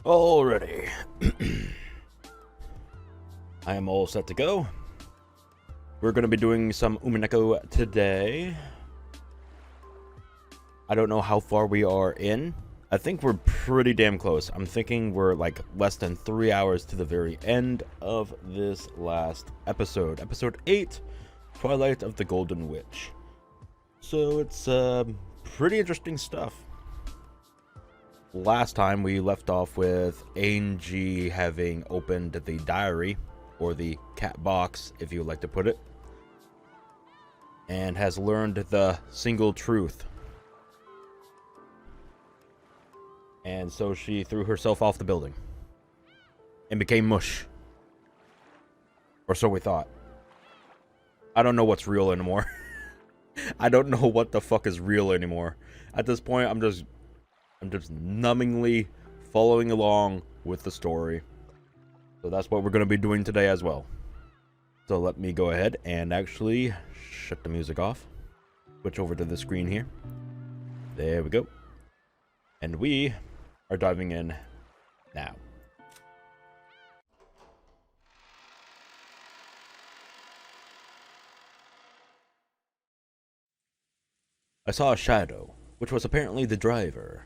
Alrighty. I am all set to go. We're going to be doing some Umineko today. I don't know how far we are in. I think we're pretty damn close. I'm thinking we're like less than 3 hours to the very end of this last episode. Episode 8, Twilight of the Golden Witch. So it's pretty interesting stuff. Last time we left off with Angie having opened the diary, or the cat box, if you would like to put it, and has learned the single truth. And so she threw herself off the building and became mush. Or so we thought. I don't know what's real anymore. I don't know what the fuck is real anymore. At this point, I'm just numbingly following along with the story. So that's what we're going to be doing today as well. So let me go ahead and actually shut the music off. Switch over to the screen here. There we go. And we are diving in now. I saw a shadow, which was apparently the driver,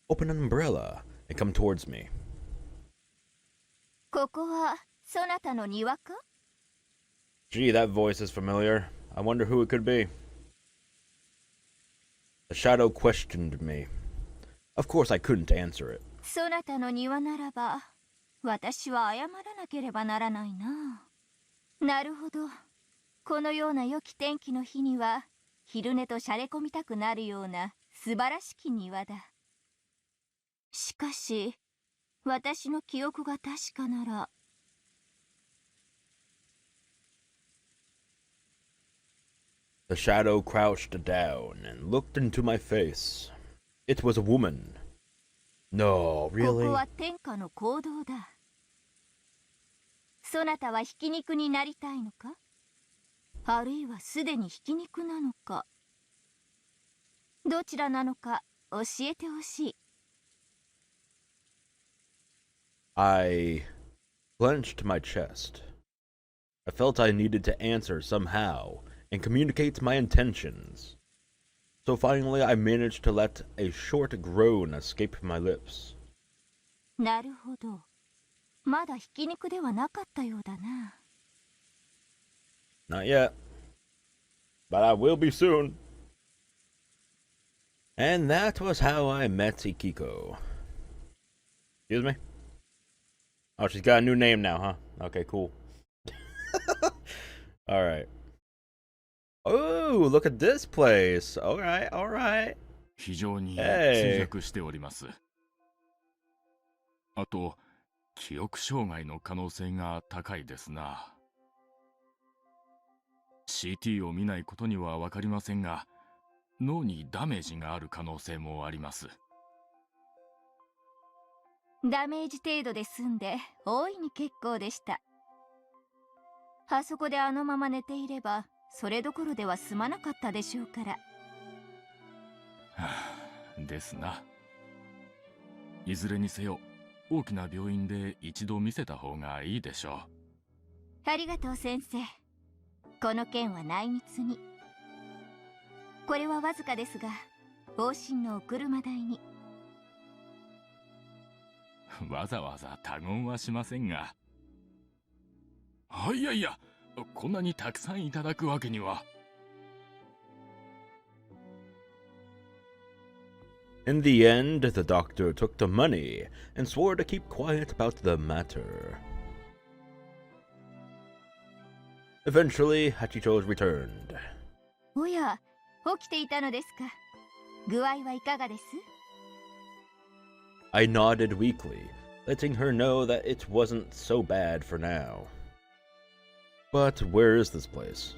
open an umbrella and come towards me. ここはそなたの庭か? Gee, that voice is familiar. I wonder who it could be. The shadow questioned me. Of course I couldn't answer it. そなたの庭ならば、私は謝らなければならないな。なるほど。このような良き天気の日には、昼寝としゃれ込みたくなるような素晴らしき庭だ。しかし、私の記憶が確かなら。The shadow crouched down and looked into my face. It was a woman. No, こ really? こは天下の行動だ。そなたはひき肉になりたいのか？あるいはすでにひき肉なのか？どちらなのか教えてほしい。I clenched my chest. I felt I needed to answer somehow and communicate my intentions. So finally I managed to let a short groan escape my lips. なるほど。まだひき肉ではなかったようだな。Not yet. But I will be soon. And that was how I met Ikiko. Excuse me? Oh, she's got a new name now, huh? Okay, cool. Alright. Oh, look at this place. Alright, alright. 非常に Hey. 衰弱しております。あと、記憶障害の可能性が高いですな。CT を見ないことには分かりませんが、脳にダメージがある可能性もあります。ダメージ程度で済んで大いに結構でした。あそこであのまま寝ていればそれどころでは済まなかったでしょうから。はあ、ですな。いずれにせよ、大きな病院で一度見せた方がいいでしょう。ありがとう先生。この件は内密に。これはわずかですが、往診のお車代に。わざわざ他言はしませんが。いやいや、こんなにたくさんいただくわけには。In the end, the doctor took the money and swore to keep quiet about the matter. Eventually, Hachicho returned. おや、起きていたのですか。具合はいかがです？ I nodded weakly, letting her know that it wasn't so bad for now. But where is this place?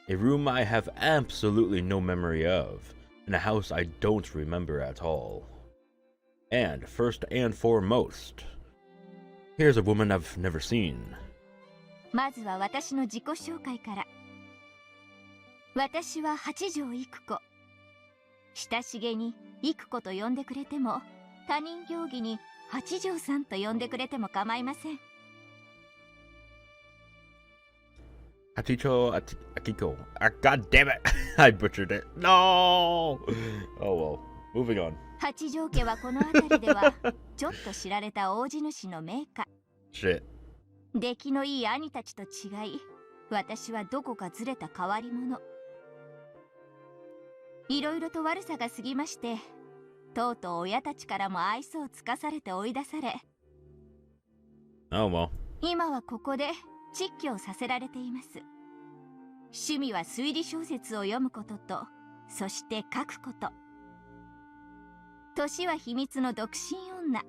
A room I have absolutely no memory of, in a house I don't remember at all. And first and foremost, here's a woman I've never seen. まずは私の自己紹介から。私は八条育子。親しげに育子と呼んでくれても他人行儀に八条さんと呼んでくれても構いません。Hachicho Akiko. Ah, God damn it! I butchered it. No! Oh well. Moving on. 八条家はこの辺りではちょっと知られた大地主の名家。Shit. 出来のいい兄たちと違い、私はどこかずれた変わり者。いろいろと悪さが過ぎまして、とうとう親たちからも愛想をつかされて追い出され、 Oh well. 今はここで蟄居をさせられています。趣味は推理小説を読むことと、そして書くこと。年は秘密の独身女。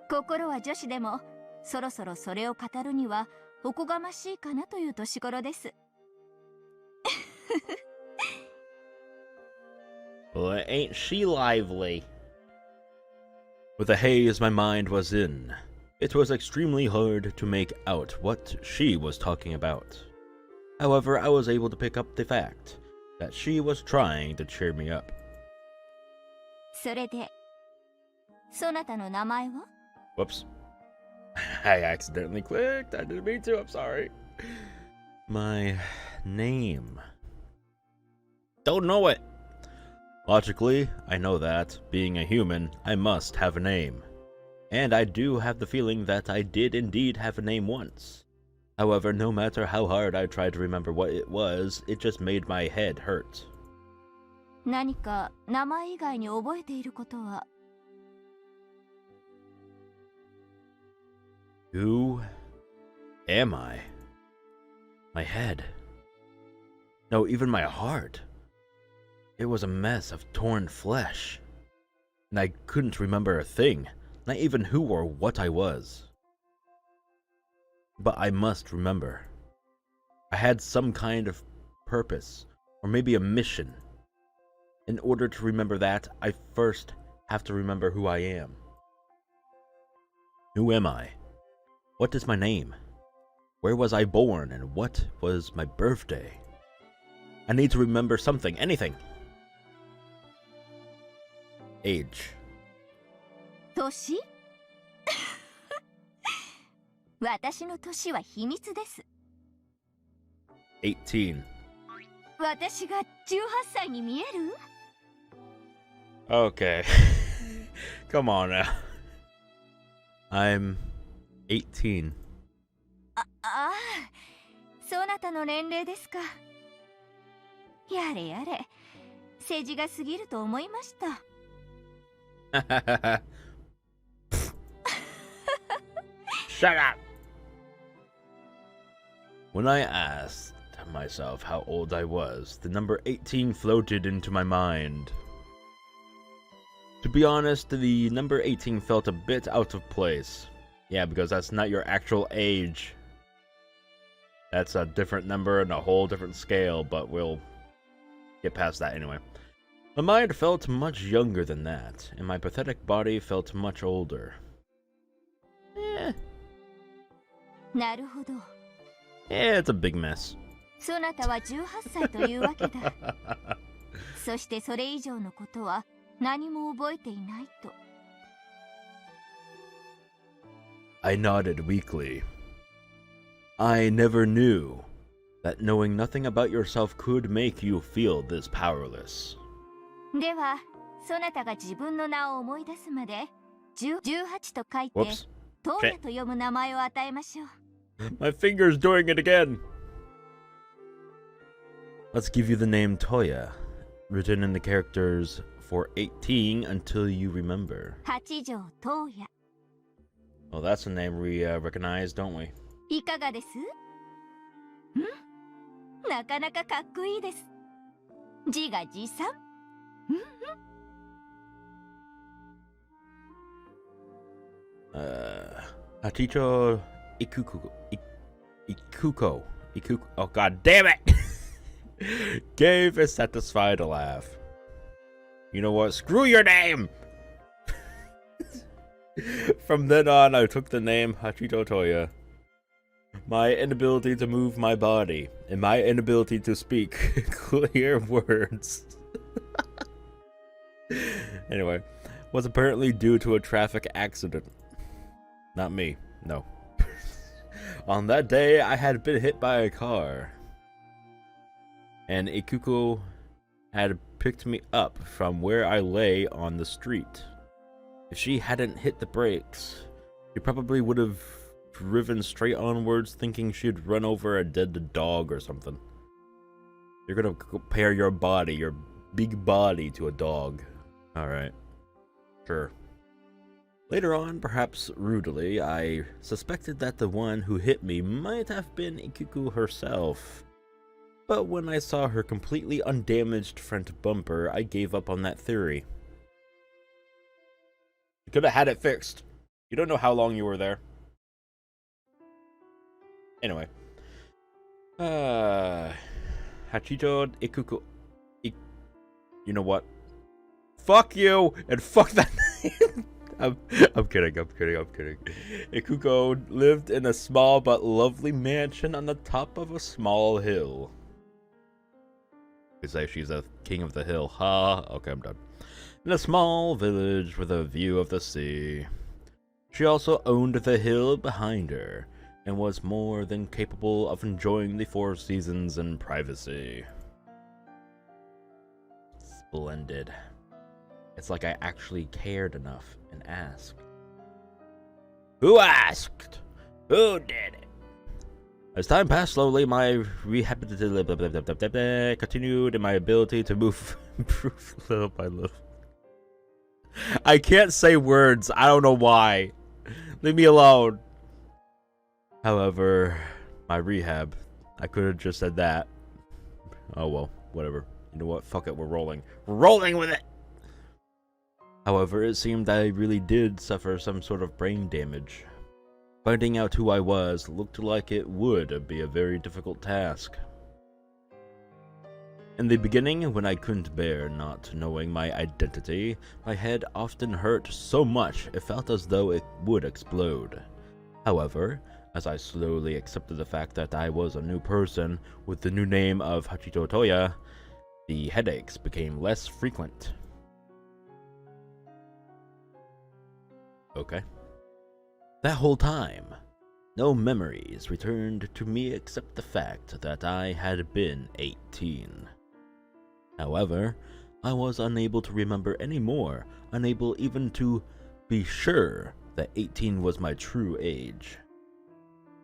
心は女子でも、そろそろそれを語るにはおこがましいかなという年頃です。Well, ain't she lively? With the haze my mind was in, it was extremely hard to make out what she was talking about. However, I was able to pick up the fact that she was trying to cheer me up. それで、そなたの名前は？ Whoops. I accidentally clicked. I didn't mean to. I'm sorry. My name. Don't know it. Logically, I know that, being a human, I must have a name. And I do have the feeling that I did indeed have a name once. However, no matter how hard I tried to remember what it was, it just made my head hurt. 何か名前以外に覚えていることは？ Who am I? My head. No, even my heart. It was a mess of torn flesh. And I couldn't remember a thing, not even who or what I was. But I must remember. I had some kind of purpose, or maybe a mission. In order to remember that, I first have to remember who I am. Who am I? What is my name? Where was I born, and what was my birthday? I need to remember something, anything. Age. 年？私の年は秘密です。18. 私が18歳に見える？ Okay. Come on now. I'm 18. ああ、そなたの年齢ですか。やれやれ、世辞が過ぎると思いました。Shut up! When I asked myself how old I was, the number 18 floated into my mind. To be honest, the number 18 felt a bit out of place. Yeah, because that's not your actual age. That's a different number and a whole different scale, but we'll get past that anyway. My mind felt much younger than that, and my pathetic body felt much older. Eh. なるほど。Yeah, it's a big mess. そなたは18歳というわけだ。そしてそれ以上のことは何も覚えていないと。I nodded weakly. I never knew that knowing nothing about yourself could make you feel this powerless. では、そなたが自分の名を思い出すまで、18と書いて、 Whoops. トーヤと読む名前を与えましょう。My finger's doing it again. Let's give you the name Toya, written in the characters for 18 until you remember. 八条トーヤ。 Well, that's a name we recognize, don't we? いかがです？なかなかかっこいいです。自画自賛。Hachicho Ikuko. Oh, god damn it! Gave a satisfied laugh. You know what? Screw your name! From then on, I took the name Hachito Toya. My inability to move my body, and my inability to speak clear words. Anyway, was apparently due to a traffic accident. Not me, no. On that day, I had been hit by a car, and Ikuko had picked me up from where I lay on the street. If she hadn't hit the brakes, she probably would have driven straight onwards thinking she'd run over a dead dog or something. You're gonna compare your body, your big body, to a dog. Alright. Sure. Later on, perhaps rudely, I suspected that the one who hit me might have been Ikuko herself. But when I saw her completely undamaged front bumper, I gave up on that theory. You could have had it fixed. You don't know how long you were there. Anyway. Hachito Ikuko. You know what? Fuck you and fuck that name. I'm kidding. Ikuko lived in a small but lovely mansion on the top of a small hill. You say she's a king of the hill. Ha. Okay, I'm done. In a small village with a view of the sea. She also owned the hill behind her, and was more than capable of enjoying the 4 seasons in privacy. Splendid. It's like I actually cared enough and asked. Who asked? Who did it? As time passed slowly, my rehabilitation continued and my ability to move improved little by little. I can't say words. I don't know why. Leave me alone. However, my rehab, I could have just said that. Oh well, whatever. You know what? Fuck it, we're rolling. We're rolling with it! However, it seemed I really did suffer some sort of brain damage. Finding out who I was looked like it would be a very difficult task. In the beginning, when I couldn't bear not knowing my identity, my head often hurt so much it felt as though it would explode. However, as I slowly accepted the fact that I was a new person with the new name of Hachito Toya, the headaches became less frequent. Okay. That whole time, no memories returned to me except the fact that I had been 18. However, I was unable to remember any more, unable even to be sure that 18 was my true age.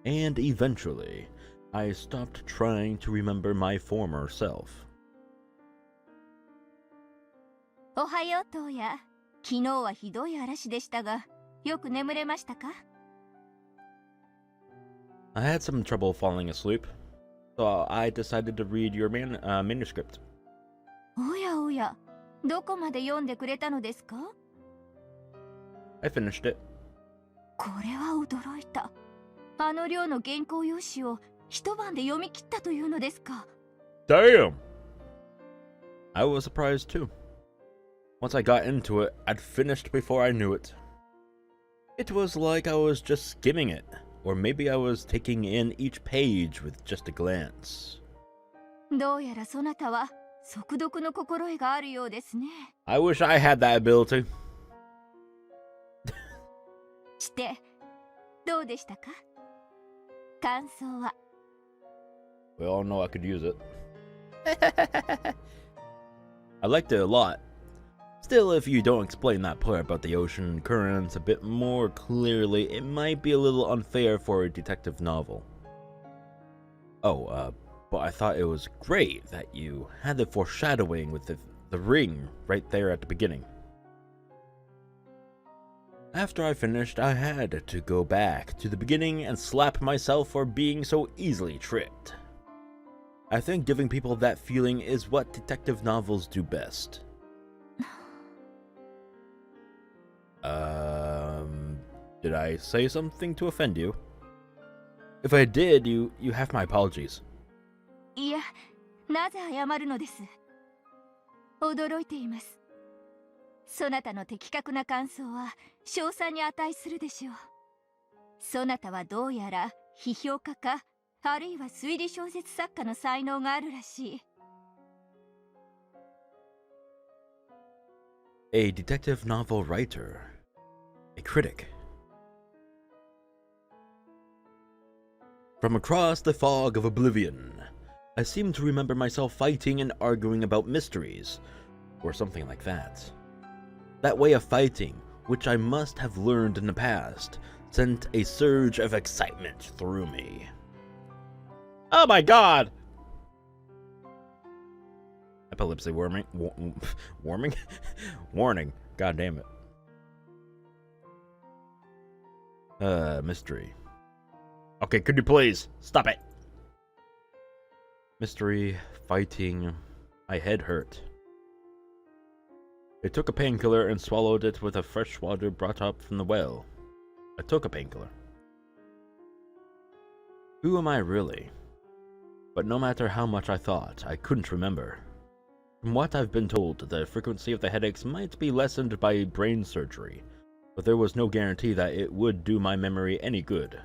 And eventually, I stopped trying to remember my former self. おはよう、トウヤ。昨日はひどい嵐でしたが、よく眠れましたか？ I had some trouble falling asleep, so I decided to read your manuscript. おやおや、どこまで読んでくれたのですか？ I finished it. これは驚いた。あの量の原稿用紙を一晩で読み切ったというのですか？ Damn! I was surprised too. Once I got into it, I'd finished before I knew it. It was like I was just skimming it, or maybe I was taking in each page with just a glance. どうやらそなたは速読の心得があるようですね。 I wish I had that ability. して、どうでしたか？感想は。 We all know I could use it. I liked it a lot. Still, if you don't explain that part about the ocean currents a bit more clearly, it might be a little unfair for a detective novel. Oh, but I thought it was great that you had the foreshadowing with the ring right there at the beginning. After I finished, I had to go back to the beginning and slap myself for being so easily tricked. I think giving people that feeling is what detective novels do best. Did I say something to offend you? If I did, you have my apologies. いや、なぜ謝るのです。驚いています。そなたの的確な感想は称賛に値するでしょう。そなたはどうやら批評家か、あるいは推理小説作家の才能があるらしい。A detective novel writer. A critic. From across the fog of oblivion, I seem to remember myself fighting and arguing about mysteries, or something like that. That way of fighting, which I must have learned in the past, sent a surge of excitement through me. Oh my god! Epilepsy warning. Warming? Warning. God damn it. Mystery. Okay, could you please stop it? Mystery, fighting, my head hurt. I took a painkiller and swallowed it with a fresh water brought up from the well. I took a painkiller. Who am I really? But no matter how much I thought, I couldn't remember. From what I've been told, the frequency of the headaches might be lessened by brain surgery, but there was no guarantee that it would do my memory any good.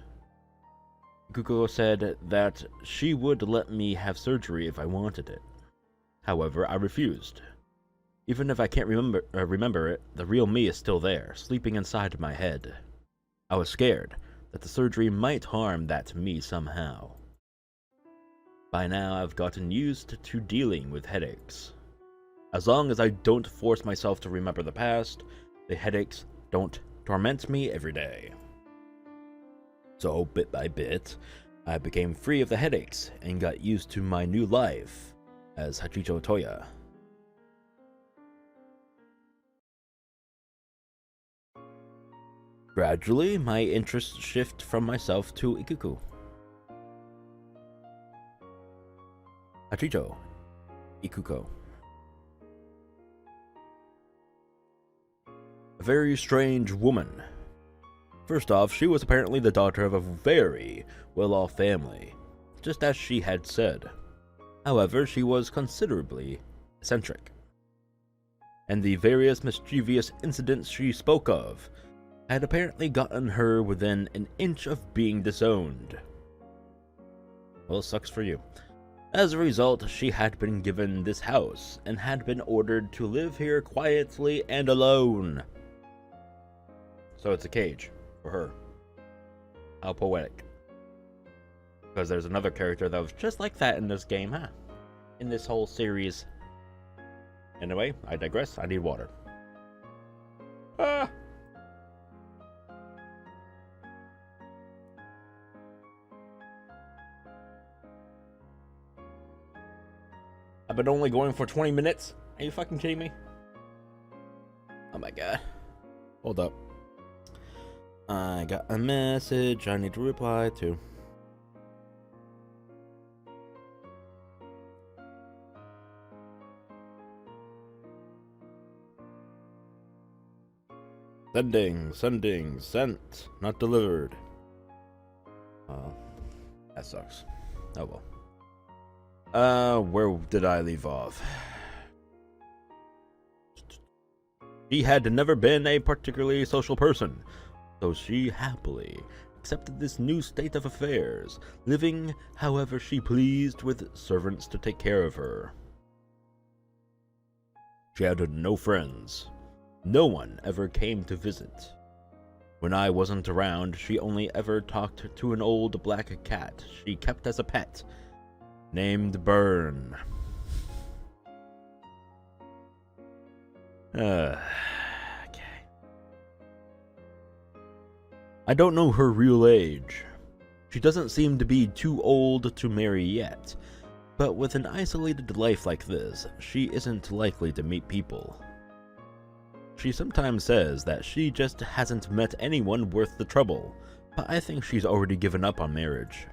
Ikuko said that she would let me have surgery if I wanted it. However, I refused. Even if I can't remember it, the real me is still there, sleeping inside my head. I was scared that the surgery might harm that me somehow. By now, I've gotten used to dealing with headaches. As long as I don't force myself to remember the past, the headaches don't torment me every day. So, bit by bit, I became free of the headaches and got used to my new life as Hachicho Toya. Gradually, my interests shift from myself to Ikuko. Hachicho. Ikuko. A very strange woman. First off, she was apparently the daughter of a very well-off family, just as she had said. However, she was considerably eccentric, and the various mischievous incidents she spoke of had apparently gotten her within an inch of being disowned. Well, sucks for you. As a result, she had been given this house and had been ordered to live here quietly and alone. So it's a cage for her. How poetic. Because there's another character that was just like that in this game, huh? In this whole series. Anyway, I digress. I need water. Ah! I've been only going for 20 minutes? Are you fucking kidding me? Oh my god. Hold up. I got a message I need to reply to. Sending, sent, not delivered. That sucks. Oh well. Where did I leave off? She had never been a particularly social person, so she happily accepted this new state of affairs, living however she pleased with servants to take care of her. She had no friends. No one ever came to visit. When I wasn't around, she only ever talked to an old black cat she kept as a pet, named Burn. Okay. I don't know her real age. She doesn't seem to be too old to marry yet, but with an isolated life like this, she isn't likely to meet people. She sometimes says that she just hasn't met anyone worth the trouble, but I think she's already given up on marriage.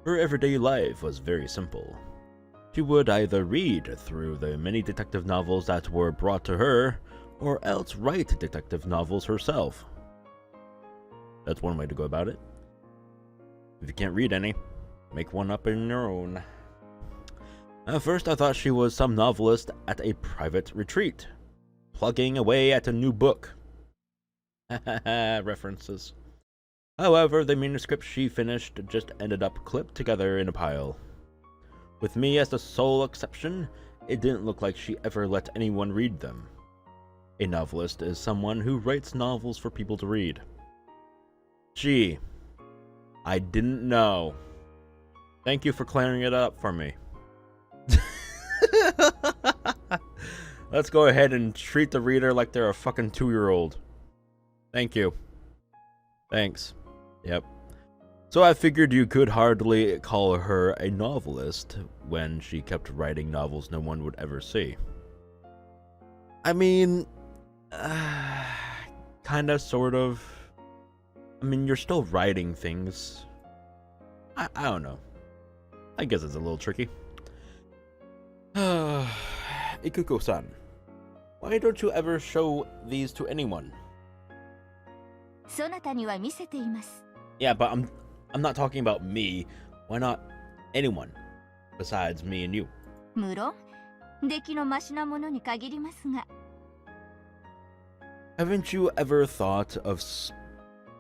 Her everyday life was very simple. She would either read through the many detective novels that were brought to her, or else write detective novels herself. That's one way to go about it. If you can't read any, make one up in your own. At first I thought she was some novelist at a private retreat, plugging away at a new book. References. However, the manuscript she finished just ended up clipped together in a pile. With me as the sole exception, it didn't look like she ever let anyone read them. A novelist is someone who writes novels for people to read. Gee, I didn't know. Thank you for clearing it up for me. Let's go ahead and treat the reader like they're a fucking 2-year-old. Thank you. Thanks. Yep. So I figured you could hardly call her a novelist when she kept writing novels no one would ever see. I mean, kinda, sort of. I mean, you're still writing things. I don't know. I guess it's a little tricky. Ikuko-san, why don't you ever show these to anyone? そなたには見せています。 Yeah, but I'm not talking about me. Why not anyone besides me and you? 無論、出来のマシなものに限りますが。 Haven't you ever thought of,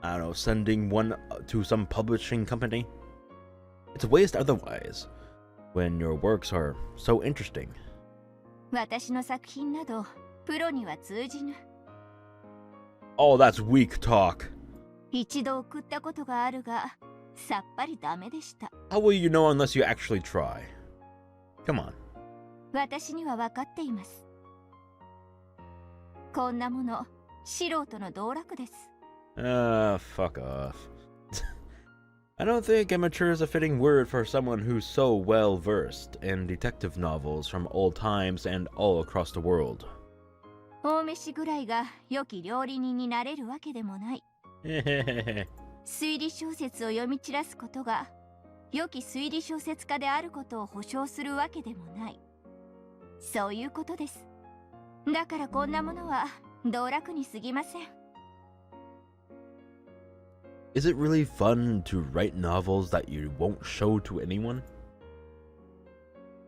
I don't know, sending one to some publishing company? It's a waste otherwise, when your works are so interesting. 私の作品など、プロには通じぬ。 Oh, that's weak talk. 一度送ったことがあるが、さっぱりダメでした。 How will you know unless you actually try? Come on. 私には分かっています。こんなもの、素人の道楽です。 Fuck off. I don't think amateur is a fitting word for someone who's so well versed in detective novels from old times and all across the world. 大飯ぐらいが良き料理人になれるわけでもない。推理小説を読み散らすことが良き推理小説家であることを保証するわけでもない。そういうことです。だからこんなものは道楽に過ぎません。 Is it really fun to write novels that you won't show to anyone?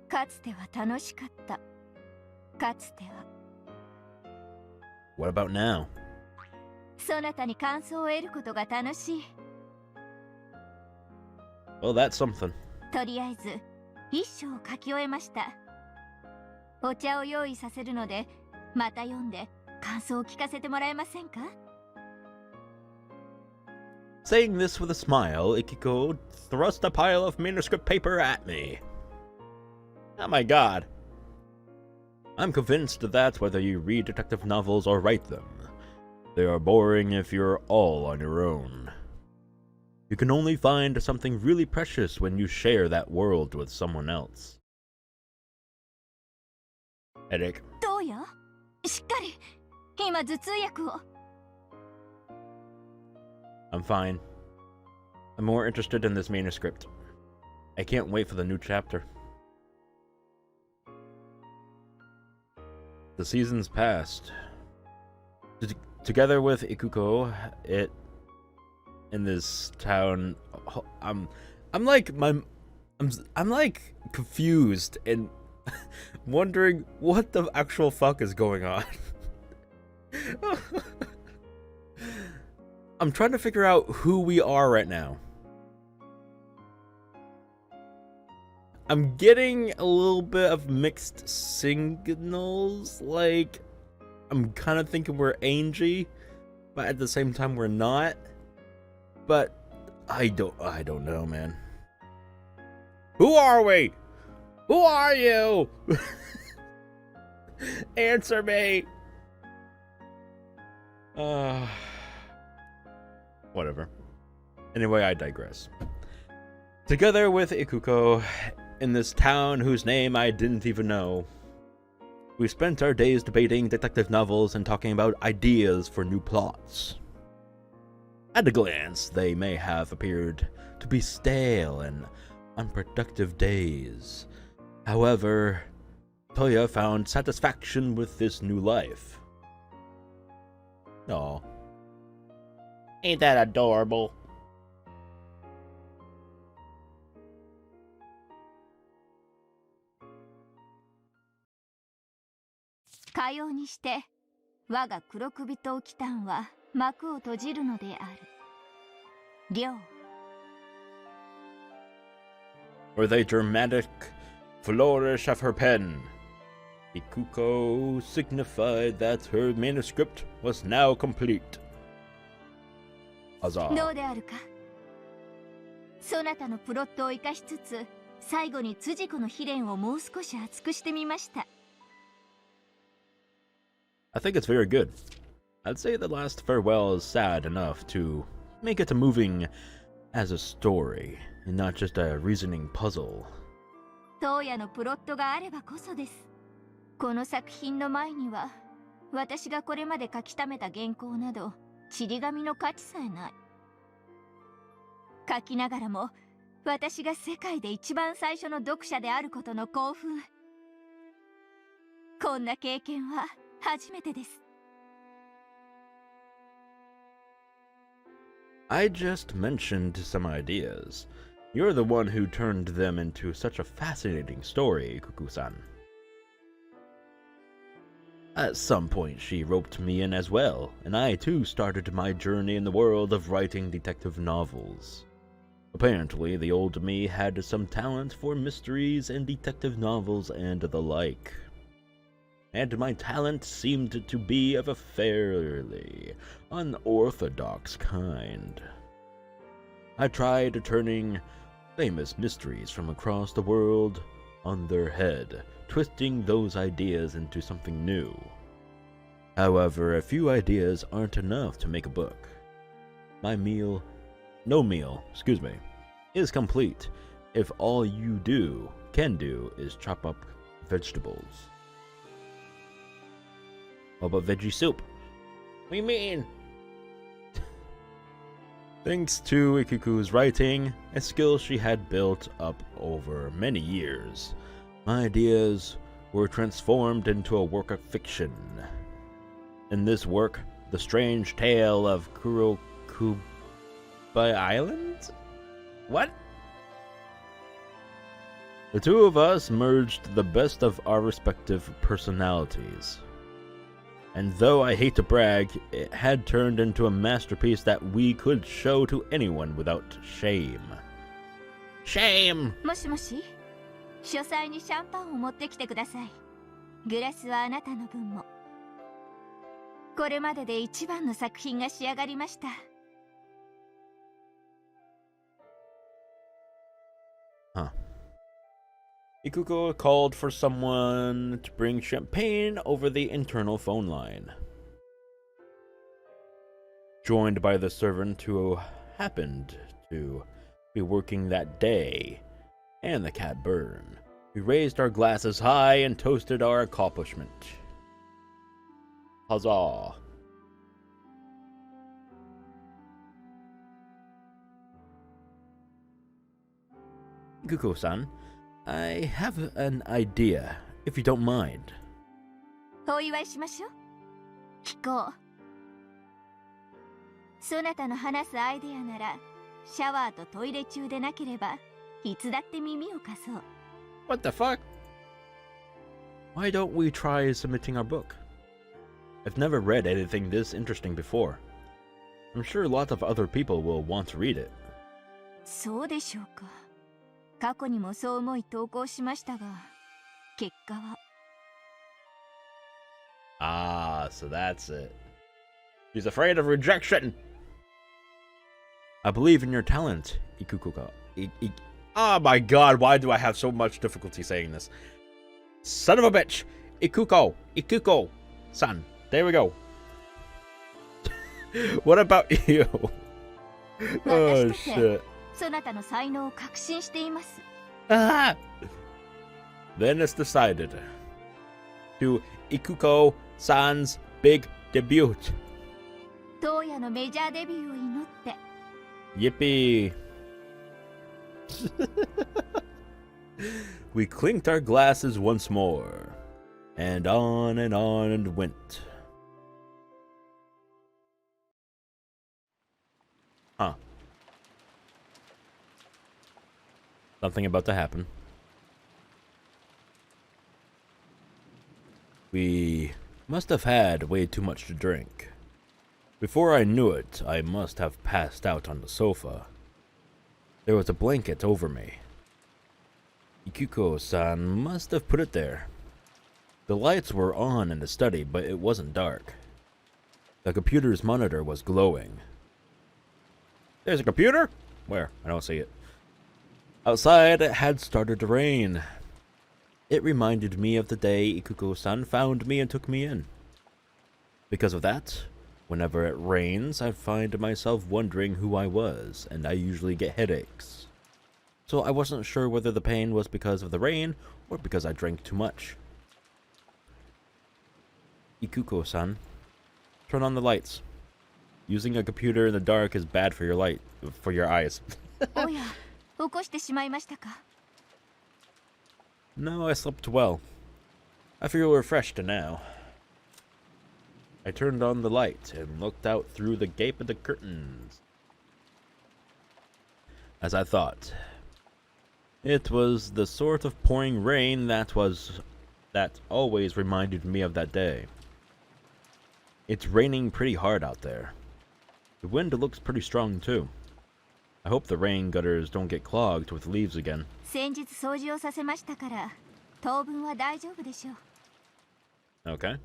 かつては楽しかった。かつては。 What about now? そなたに感想を得ることが楽しい。 Well, that's something. とりあえず一章を書き終えました。お茶を用意させるので、また読んで感想を聞かせてもらえませんか？ Saying this with a smile, Ikiko thrust a pile of manuscript paper at me. Oh my god. I'm convinced that's whether you read detective novels or write them. They are boring if you're all on your own. You can only find something really precious when you share that world with someone else. Headache. どうや？しっかり。今頭痛薬を。 I'm fine. I'm more interested in this manuscript. I can't wait for the new chapter. The seasons passed. Together with Ikuko, in this town, I'm like confused and wondering what the actual fuck is going on. I'm trying to figure out who we are right now. I'm getting a little bit of mixed signals. Like, I'm kind of thinking we're Angie, but at the same time we're not. But I don't know, man. Who are we? Who are you? Answer me. Whatever. Anyway, I digress. Together with Ikuko, in this town whose name I didn't even know, we spent our days debating detective novels and talking about ideas for new plots. At a glance, they may have appeared to be stale and unproductive days. However, Toya found satisfaction with this new life. Aw. Ain't that adorable? かようにして我が黒首と奇譚は幕を閉じるのである。亮。 With a dramatic flourish of her pen, Ikuko signified that her manuscript was now complete. Huzzah. どうであるか。そなたのプロットを生かしつつ、最後に辻子の悲恋をもう少し厚くしてみました。I think it's very good. I'd say the last farewell is sad enough to make it moving as a story, and not just a reasoning puzzle. 東野のプロットがあればこそです。この作品の前には、私がこれまで書き溜めた原稿など、ちり紙の価値さえない。書きながらも、私が世界で一番最初の読者であることの興奮。こんな経験は初めてです。I just mentioned some ideas. You're the one who turned them into such a fascinating story, Ikuko-san. At some point, she roped me in as well, and I too started my journey in the world of writing detective novels. Apparently, the old me had some talent for mysteries and detective novels and the like. And my talent seemed to be of a fairly unorthodox kind. I tried turning famous mysteries from across the world on their head, twisting those ideas into something new. However, a few ideas aren't enough to make a book. No meal, is complete if all you can do is chop up vegetables. What about veggie soup? What do you mean? Thanks to Ikuko's writing, a skill she had built up over many years, my ideas were transformed into a work of fiction. In this work, The Strange Tale of Kurokubai Island? What? The two of us merged the best of our respective personalities. And though I hate to brag, it had turned into a masterpiece that we could show to anyone without shame. Shame! もしもし、書斎にシャンパンを持ってきてください。グラスはあなたの分も。これまでで一番の作品が仕上がりました。Huh. Ikuko called for someone to bring champagne over the internal phone line. Joined by the servant who happened to be working that day, and the cat Burn, we raised our glasses high and toasted our accomplishment. Huzzah! Ikuko-san, I have an idea, if you don't mind. お祝いしましょう。聞こう。そなたの話すアイデアなら、シャワーとトイレ中でなければ、いつだって耳を貸そう。What the fuck? Why don't we try submitting our book? I've never read anything this interesting before. I'm sure lots of other people will want to read it. そうでしょうか。過去にもそう思い投稿しましたが、結果は。Ah, so that's it. She's afraid of rejection. I believe in your talent, Ikuko. Oh my god, why do I have so much difficulty saying this? Son of a bitch! Ikuko-san. There we go. What about you? Oh shit. そなたの才能を確信しています。Ah! Then it's decided to Ikuko-san's big debut. 東野のメジャーデビューを祈って。Yippee! We clinked our glasses once more, and on and went. Huh. Something about to happen. We must have had way too much to drink. Before I knew it, I must have passed out on the sofa. There was a blanket over me. Ikuko-san must have put it there. The lights were on in the study, but it wasn't dark. The computer's monitor was glowing. There's a computer? Where? I don't see it. Outside, it had started to rain. It reminded me of the day Ikuko-san found me and took me in. Because of that, whenever it rains, I find myself wondering who I was, and I usually get headaches. So I wasn't sure whether the pain was because of the rain or because I drank too much. Ikuko-san, turn on the lights. Using a computer in the dark is bad for your eyes. おや、起こしてしまいましたか。 No, I slept well. I feel refreshed now. I turned on the light and looked out through the gape of the curtains. As I thought, it was the sort of pouring rain that always reminded me of that day. It's raining pretty hard out there. The wind looks pretty strong too. I hope the rain gutters don't get clogged with leaves again. 先日掃除をさせましたから、当分は大丈夫でしょう。 Okay.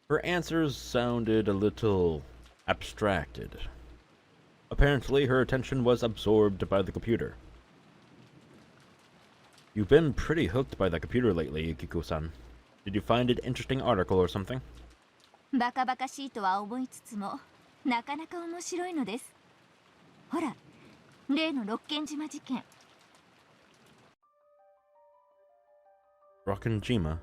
Her answers sounded a little abstracted. Apparently, her attention was absorbed by the computer. You've been pretty hooked by the computer lately, Yukiko-san. Did you find an interesting article or something? バカバカしいとは思いつつも、なかなか面白いのです。ほら、例の六軒島事件。 Rokkenjima?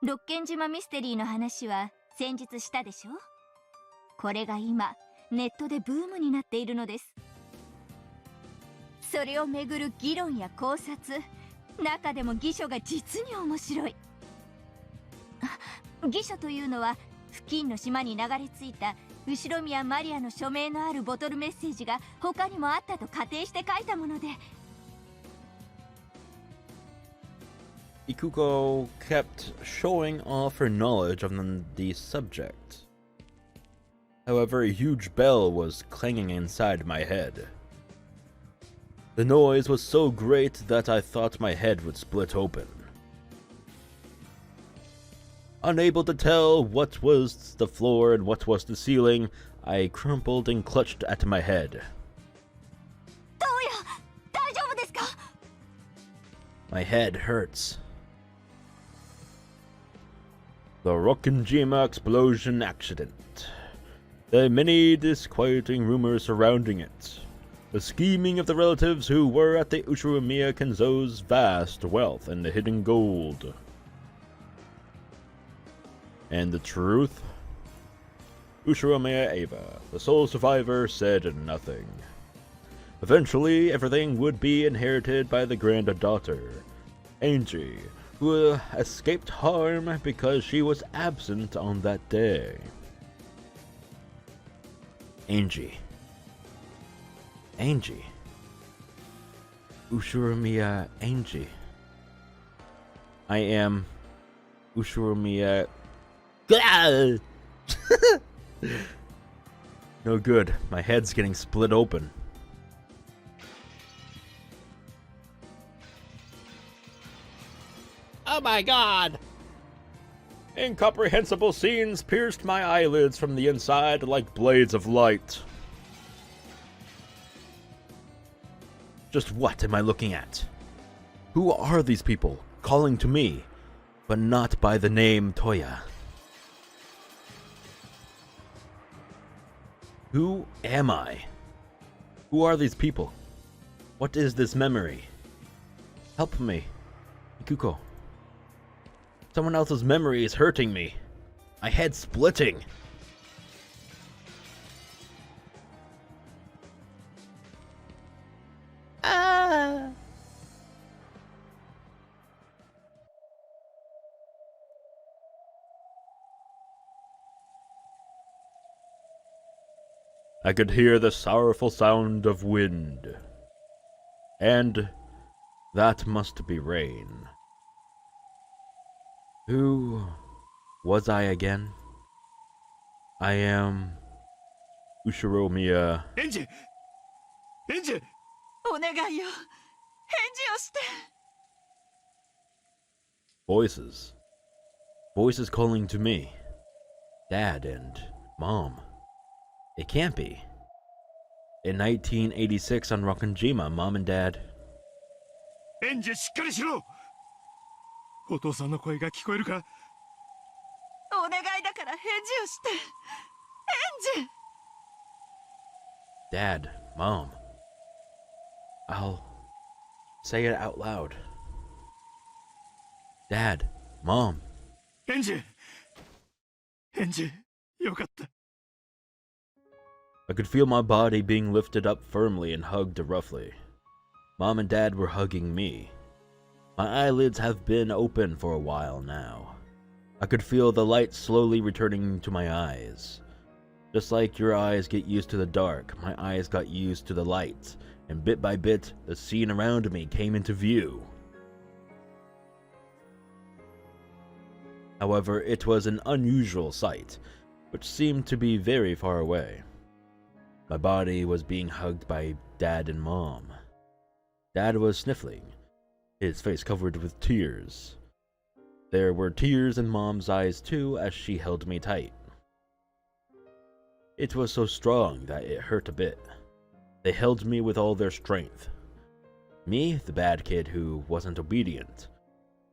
六軒島ミステリーの話は先日したでしょ。これが今ネットでブームになっているのです。それをめぐる議論や考察、中でも義書が実に面白い。義書というのは付近の島に流れ着いた後宮マリアの署名のあるボトルメッセージが他にもあったと仮定して書いたもので。 Ikuko kept showing off her knowledge of the subject. However, a huge bell was clanging inside my head. The noise was so great that I thought my head would split open. Unable to tell what was the floor and what was the ceiling, I crumpled and clutched at my head. どうや、大丈夫ですか? My head hurts. The Rokkenjima explosion accident. The many disquieting rumors surrounding it. The scheming of the relatives who were at the Ushiromiya Kenzo's vast wealth and the hidden gold. And the truth? Ushiromiya Eva, the sole survivor, said nothing. Eventually, everything would be inherited by the granddaughter, Angie, who escaped harm because she was absent on that day. Angie. Ushiromiya Angie. I am Ushiromiya. No good. My head's getting split open. Oh my god! Incomprehensible scenes pierced my eyelids from the inside like blades of light. Just what am I looking at? Who are these people calling to me, but not by the name Toya? Who am I? Who are these people? What is this memory? Help me, Ikuko. Someone else's memory is hurting me. My head's splitting. Ah! I could hear the sorrowful sound of wind. And that must be rain. Who was I again? I am Ushiromiya. エンジエンジお願いよ、返事をして。Voices. Voices calling to me. Dad and Mom. It can't be. In 1986 on Rokkenjima, Mom and Dad. エンジしっかりしろ。お父さんの声が聞こえるか。お願いだから返事をして。エンジ。 Dad, Mom. I'll say it out loud. Dad, Mom. エンジ。エンジ、よかった。I could feel my body being lifted up firmly and hugged roughly. Mom and Dad were hugging me. My eyelids have been open for a while now. I could feel the light slowly returning to my eyes. Just like your eyes get used to the dark, my eyes got used to the light, and bit by bit, the scene around me came into view. However, it was an unusual sight, which seemed to be very far away. My body was being hugged by Dad and Mom. Dad was sniffling, his face covered with tears. There were tears in Mom's eyes too as she held me tight. It was so strong that it hurt a bit. They held me with all their strength. Me, the bad kid who wasn't obedient,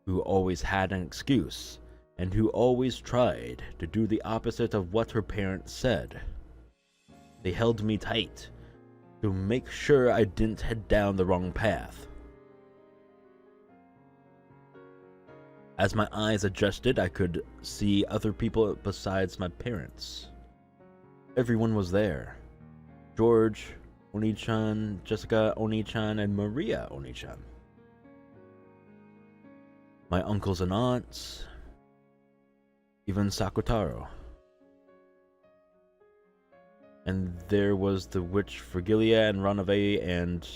who always had an excuse, and who always tried to do the opposite of what her parents said. They held me tight to make sure I didn't head down the wrong path. As my eyes adjusted, I could see other people besides my parents. Everyone was there. George, Oni-chan, Jessica Oni-chan, and Maria Oni-chan. My uncles and aunts, even Sakutaro. And there was the witch Virgilia and Ranave and...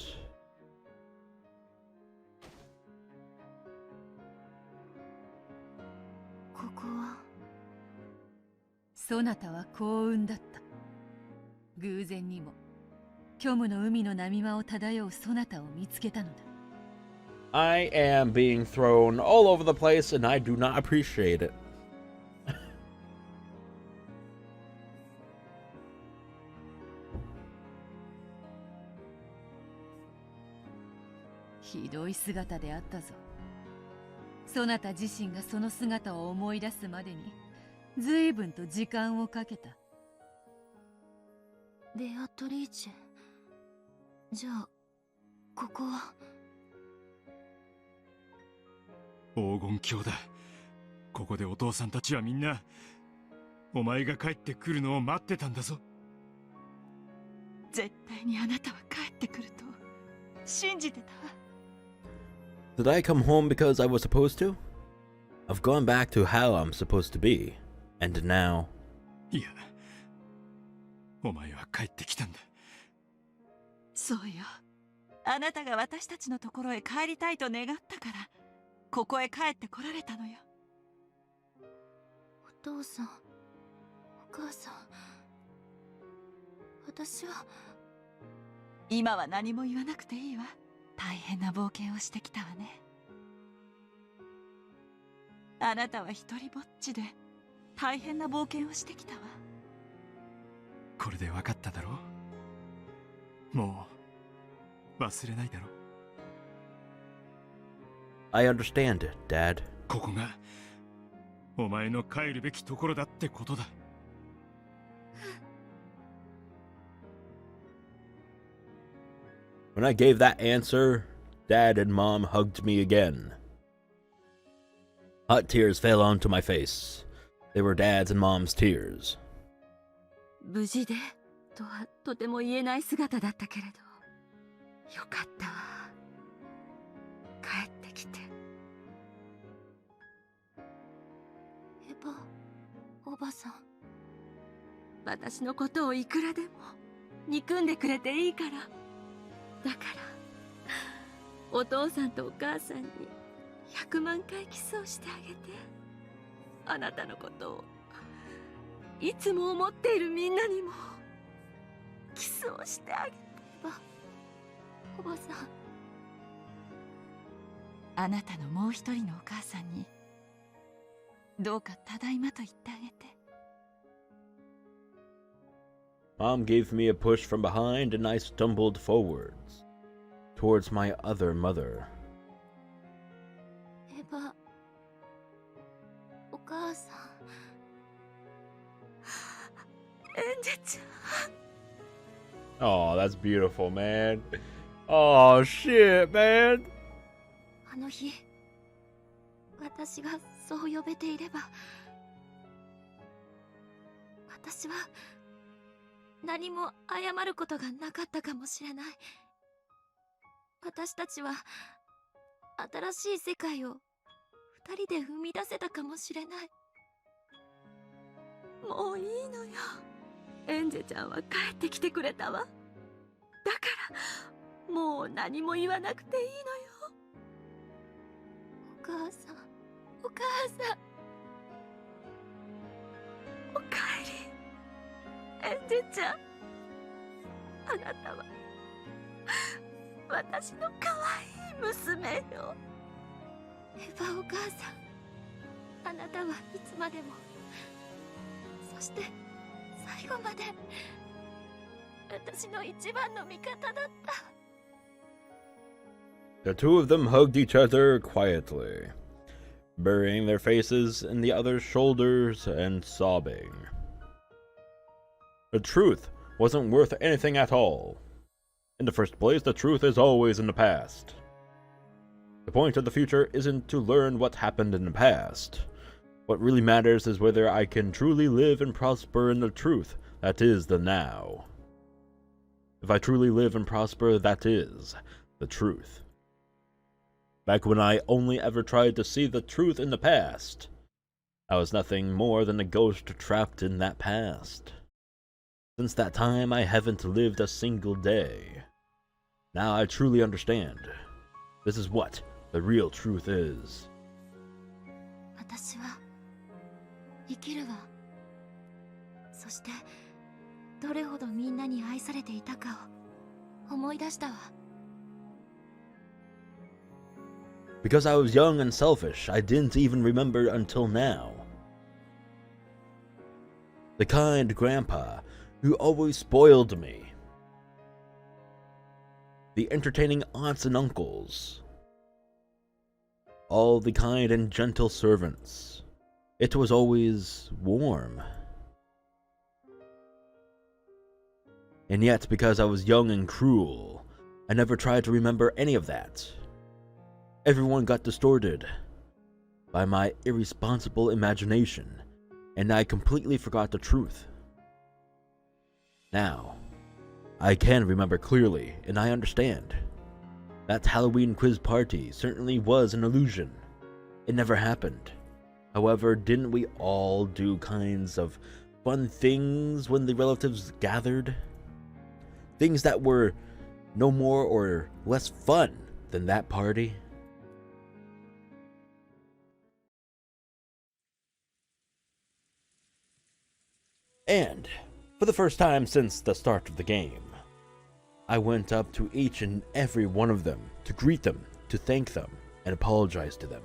ここはそなたは幸運だった。偶然にも虚無の海の波間を漂うそなたを見つけたのだ。 I am being thrown all over the place and I do not appreciate it. ひどい姿であったぞ。そなた自身がその姿を思い出すまでに随分と時間をかけた。ベアトリーチェ。じゃあここは。黄金鏡だ。ここでお父さんたちはみんなお前が帰ってくるのを待ってたんだぞ。絶対にあなたは帰ってくると信じてた。 Did I come home because I was supposed to? I've gone back to how I'm supposed to be. And now... いや、お前は帰ってきたんだ。そうよ。あなたが私たちのところへ帰りたいと願ったから、ここへ帰ってこられたのよ。お父さん、お母さん、私は。今は何も言わなくていいわ。大変な冒険をしてきたわね。あなたは一人ぼっちで大変な冒険をしてきたわ。これで分かっただろう。もう忘れないだろう。 I understand, Dad. ここがお前の帰るべきところだってことだ。When I gave that answer, Dad and Mom hugged me again. Hot tears fell onto my face. They were Dad's and Mom's tears. 無事でとはとても言えない姿だったけれど、よかったわ。帰ってきて。エヴァ、おばさん。私のことをいくらでも憎んでくれていいから。だからお父さんとお母さんに100万回キスをしてあげて。あなたのことをいつも思っているみんなにもキスをしてあげて。おばさん。あなたのもう一人のお母さんにどうかただいまと言ってあげて。 Mom gave me a push from behind and I stumbled forwards, towards my other mother. エヴァ、お母さん。エンジェちゃん。 Oh, that's beautiful, man. Oh, shit, man. あの日、私がそう呼べていれば、私は何も謝ることがなかったかもしれない。私たちは新しい世界を二人で生み出せたかもしれない。もういいのよ。エンジェちゃんは帰ってきてくれたわ。だからもう何も言わなくていいのよ。お母さん、お母さん。おかえり、エンジェちゃん。あなたは私の可愛い娘よ。エヴァお母さん、あなたはいつまでも、そして最後まで私の一番の味方だった。 The two of them hugged each other quietly, burying their faces in the other's shoulders and sobbing. The truth wasn't worth anything at all. In the first place, the truth is always in the past. The point of the future isn't to learn what happened in the past. What really matters is whether I can truly live and prosper in the truth that is the now. If I truly live and prosper, that is the truth. Back when I only ever tried to see the truth in the past, I was nothing more than a ghost trapped in that past. Since that time, I haven't lived a single day. Now I truly understand. This is what the real truth is. 私は生きるわ。そしてどれほどみんなに愛されていたかを思い出したわ。 Because I was young and selfish, I didn't even remember until now. The kind grandpa who always spoiled me. The entertaining aunts and uncles. All the kind and gentle servants. It was always warm. And yet, because I was young and cruel, I never tried to remember any of that. Everyone got distorted by my irresponsible imagination, and I completely forgot the truth. Now, I can remember clearly, and I understand. That Halloween quiz party certainly was an illusion. It never happened. However, didn't we all do kinds of fun things when the relatives gathered? Things that were no more or less fun than that party? And, for the first time since the start of the game, I went up to each and every one of them to greet them, to thank them, and apologize to them.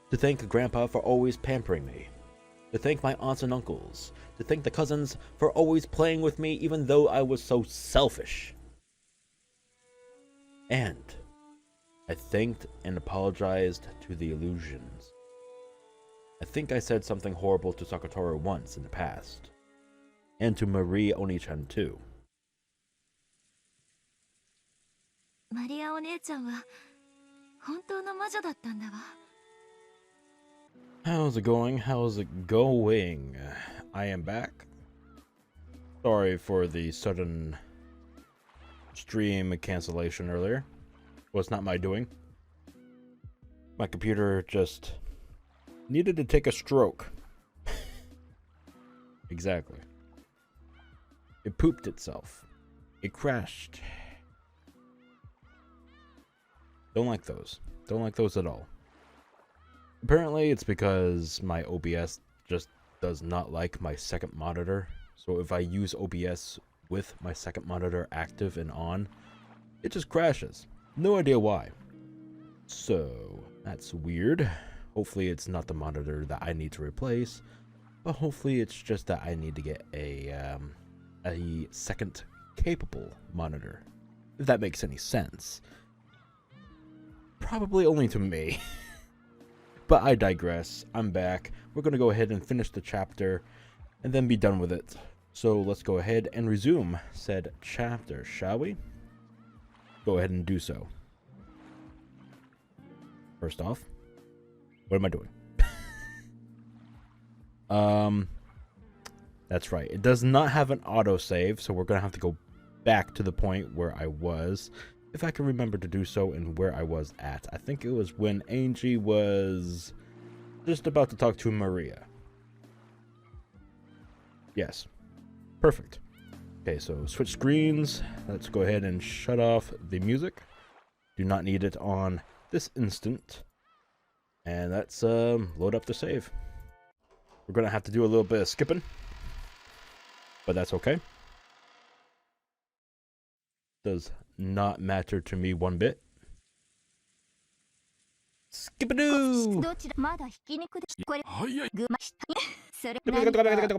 To thank Grandpa for always pampering me. To thank my aunts and uncles. To thank the cousins for always playing with me even though I was so selfish. And I thanked and apologized to the illusions. I think I said something horrible to Sakatoro once in the past. And to Marie Oni-chan too. マリアお姉ちゃんは本当の魔女だったんだわ。 How's it going? How's it going? I am back. Sorry for the sudden stream cancellation earlier. Was not my doing. My computer just needed to take a stroke. Exactly. It pooped itself. It crashed. Don't like those. Don't like those at all. Apparently it's because my OBS just does not like my second monitor. So if I use OBS with my second monitor active and on, it just crashes. No idea why. So, that's weird. Hopefully it's not the monitor that I need to replace, but hopefully it's just that I need to get a second capable monitor, if that makes any sense. Probably only to me. But I digress. I'm back. We're going to go ahead and finish the chapter and then be done with it. So let's go ahead and resume said chapter, shall we? Go ahead and do so. First off, what am I doing? That's right. It does not have an autosave, so we're going to have to go back to the point where I was, if I can remember to do so and where I was at. I think it was when Angie was just about to talk to Maria. Yes. Perfect. Okay, so switch screens. Let's go ahead and shut off the music. Do not need it on this instant. And let's load up the save. We're going to have to do a little bit of skipping, but that's okay. Does not matter to me one bit. Skip-a-doo! どちらまだひき肉でこれはいやい。具まそれ何か疑い字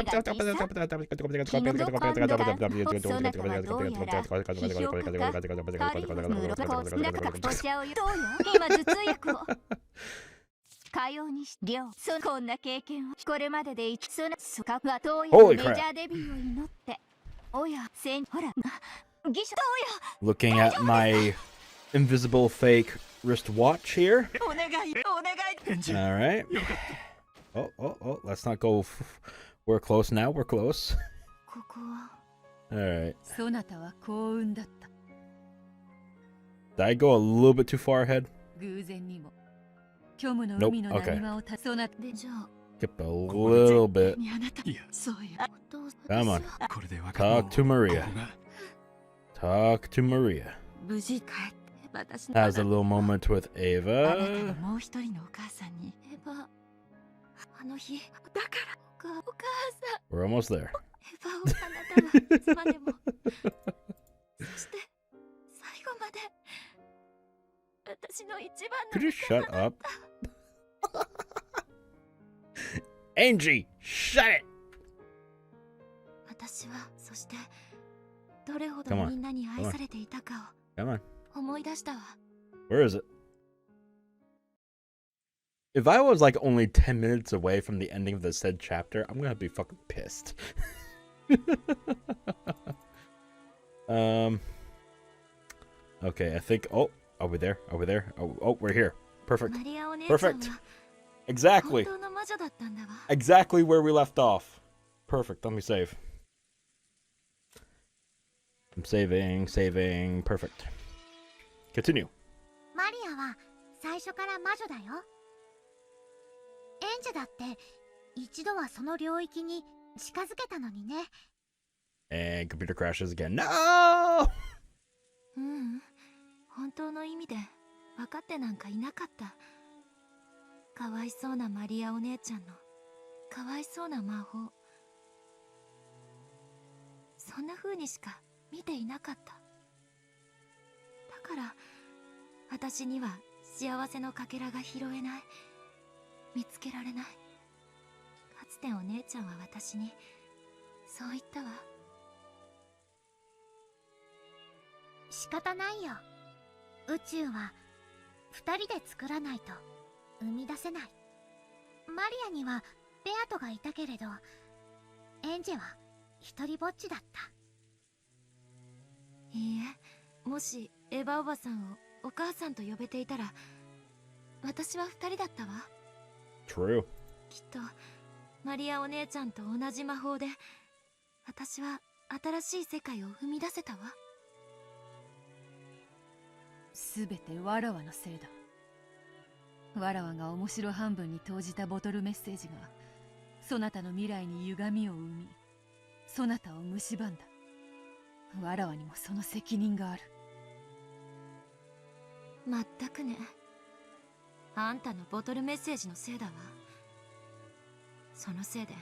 がさ昨日パンドそなたはどうやら批評家お茶をどうよ今頭痛薬をかようにしりょうそこんな経験をこれまでで一そなそかはどうやメジャーデビューを祈っておやせんほら偽証どうよ Looking at my invisible fake wristwatch here. お願いお願い返事 All right. Oh, let's not go. We're close now. We're close. ここは All right. そなたは幸運だった。 Did I go a little bit too far ahead? 偶然にも虚無の Nope. 海の Okay. 波間をたそなたでじゃあ Skip a little bit. にあなたいやそうよお父さ Come ん on. 私はこれで分か Talk to Maria. ここが Talk to Maria. 無事帰って私の Has a little moment with あなた Ava. のもう一人のお母さんにエヴァあの日だからお母さん We're almost there. エヴァをあなたはいつまでもそして最後まで私の一番 Could の you shut up? Angie, shut it! 私はそしてどれほど Come on. みんなに愛されていたか Come on. を思い出したわ Where is it? If I was like only 10 minutes away from the ending of the said chapter, I'm gonna be fucking pissed. Okay, I think. Oh, over there. Oh, we're here. Perfect. マリアお姉ちゃんは Perfect. 本 Exactly. 当の魔女だったんだわ Exactly where we left off. Perfect. Let me save. I'm saving. Perfect. Continue. マリアは最初から魔女だよ。エンジェだって一度はその領域に近づけたのにね。 And computer crashes again. No! 本当の意味で分かってなんかいなかったかわいそうなマリアお姉ちゃんのかわいそうな魔法そんな風にしか見ていなかっただから私には幸せのかけらが拾えない見つけられないかつてお姉ちゃんは私にそう言ったわ仕方ないよ。宇宙は二人で作らないと生み出せない。マリアにはベアトがいたけれど、エンジェは一人ぼっちだった。いいえもしエヴァおばさんをお母さんと呼べていたら私は二人だったわ True. きっとマリアお姉ちゃんと同じ魔法で私は新しい世界を生み出せたわすべてわらわのせいだ。わらわが面白半分に投じたボトルメッセージがそなたの未来に歪みを生みそなたを蝕んだ。わらわにもその責任がある。まったくねあんたのボトルメッセージのせいだわそのせいで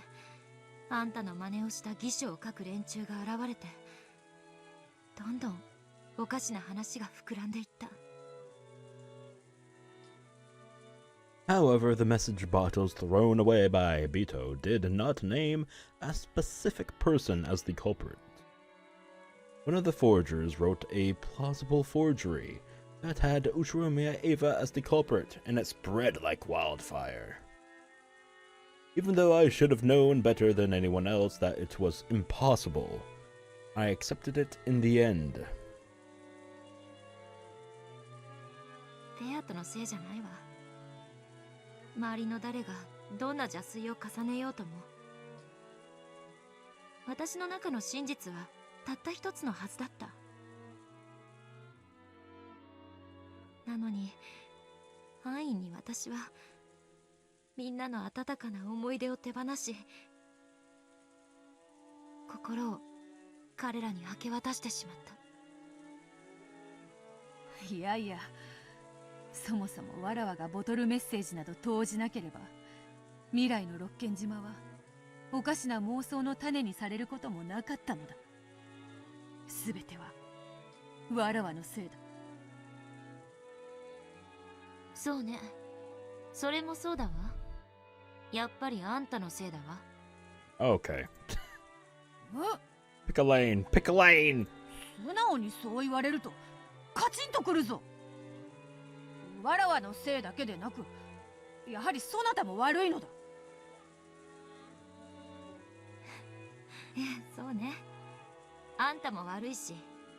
あんたの真似をした偽書を書く連中が現れてどんどんおかしな話が膨らんでいった However, the message bottles thrown away by Bito did not name a specific person as the culprit. One of the forgers wrote a plausible forgery that had Uchinomiya Eva as the culprit, and it spread like wildfire. Even though I should have known better than anyone else that it was impossible, I accepted it in the end. ベアトのせいじゃないわ。周りの誰がどんな邪推を重ねようとも、私の中の真実はたった一つのはずだった。なのに安易に私はみんなの温かな思い出を手放し、心を彼らに明け渡してしまった。いやいや、そもそもわらわがボトルメッセージなど投じなければ、未来の六軒島はおかしな妄想の種にされることもなかったのだ。すべてはわらわのせいだ。そうね、それもそうだわ。やっぱりあんたのせいだわ。 Okay. Pick a lane, pick a lane! 素直にそう言われるとカチンとくるぞ。わらわのせいだけでなく、やはりそなたも悪いのだ。そうね、あんたも悪いし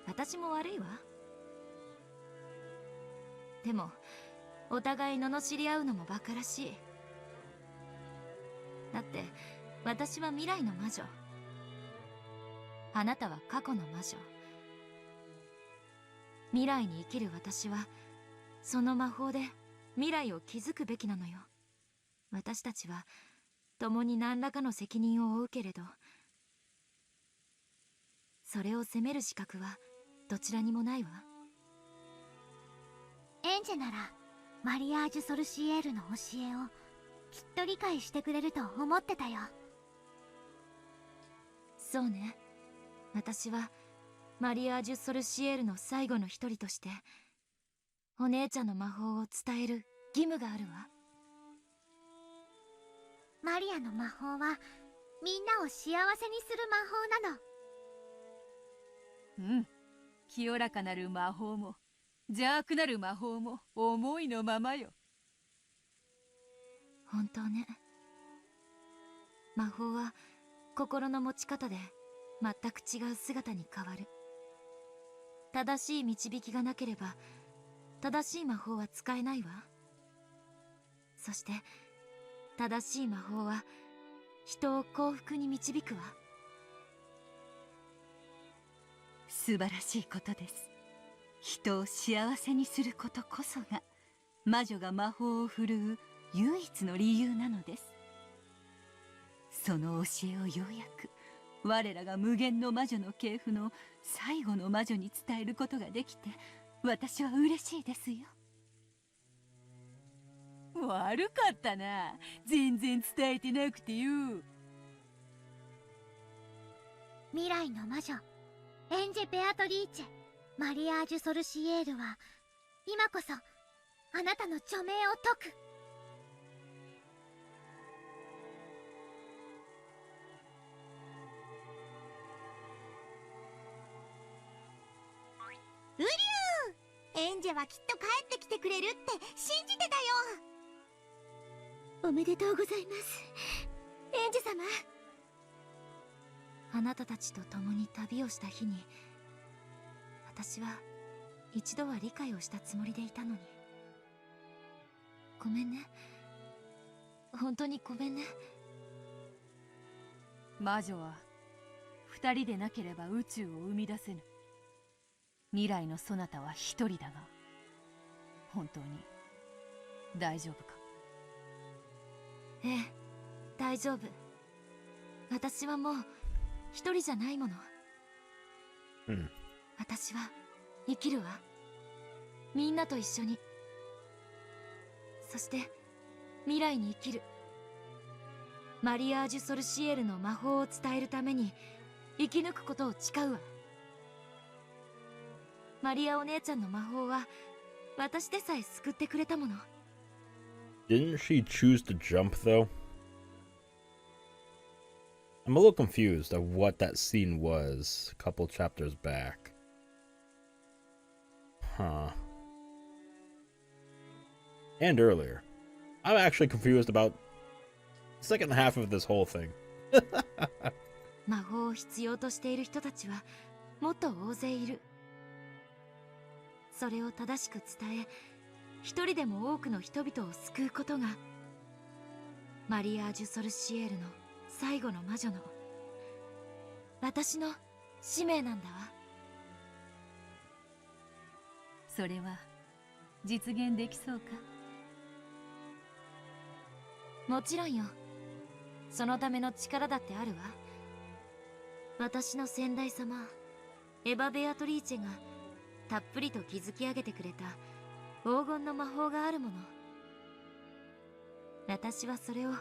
私も悪いわ。でもお互い罵り合うのも馬鹿らしい。だって私は未来の魔女、あなたは過去の魔女。未来に生きる私はその魔法で未来を築くべきなのよ。私たちは共に何らかの責任を負うけれど、それを責める資格はどちらにもないわ。エンジェならマリアージュ・ソルシエールの教えをきっと理解してくれると思ってたよ。そうね、私はマリアージュ・ソルシエールの最後の一人としてお姉ちゃんの魔法を伝える義務があるわ。マリアの魔法はみんなを幸せにする魔法なの。うん、清らかなる魔法も邪悪なる魔法も思いのままよ。本当ね。魔法は心の持ち方で全く違う姿に変わる。正しい導きがなければ正しい魔法は使えないわ。そして正しい魔法は人を幸福に導くわ。素晴らしいことです。人を幸せにすることこそが魔女が魔法を振るう唯一の理由なのです。その教えをようやく我らが無限の魔女の系譜の最後の魔女に伝えることができて、私は嬉しいですよ。悪かったな、全然伝えてなくてよ。未来の魔女エンジェ・ベアトリーチェ・マリアージュ・ソルシエールは今こそあなたの著名を解く。ウリュー、エンジェはきっと帰ってきてくれるって信じてたよ。おめでとうございます、エンジェ様。あなたたちと共に旅をした日に私は一度は理解をしたつもりでいたのに。ごめんね、本当にごめんね。魔女は二人でなければ宇宙を生み出せぬ。未来のそなたは一人だが、本当に大丈夫か？ええ、大丈夫。私はもう一人じゃないもの。私は生きるわ。みんなと一緒に。そして未来に生きる。マリアージュ・ソルシエールの魔法を伝えるために生き抜くことを誓うわ。マリアお姉ちゃんの魔法は私でさえ救ってくれたもの。Didn't she choose to jump, though? I'm a little confused of what that scene was a couple chapters back. Huh. And earlier. I'm actually confused about the second half of this whole thing. 魔法を必要としている人たちはもっと大勢いる。それを正しく伝え、一人でも多くの人々を救うことがマリアージュ・ソルシエールの最後の魔女の私の使命なんだわ。それは実現できそうか？もちろんよ。そのための力だってあるわ。私の先代様エヴァ・ベアトリーチェがたっぷりと築き上げてくれた黄金の魔法があるもの。私はそれを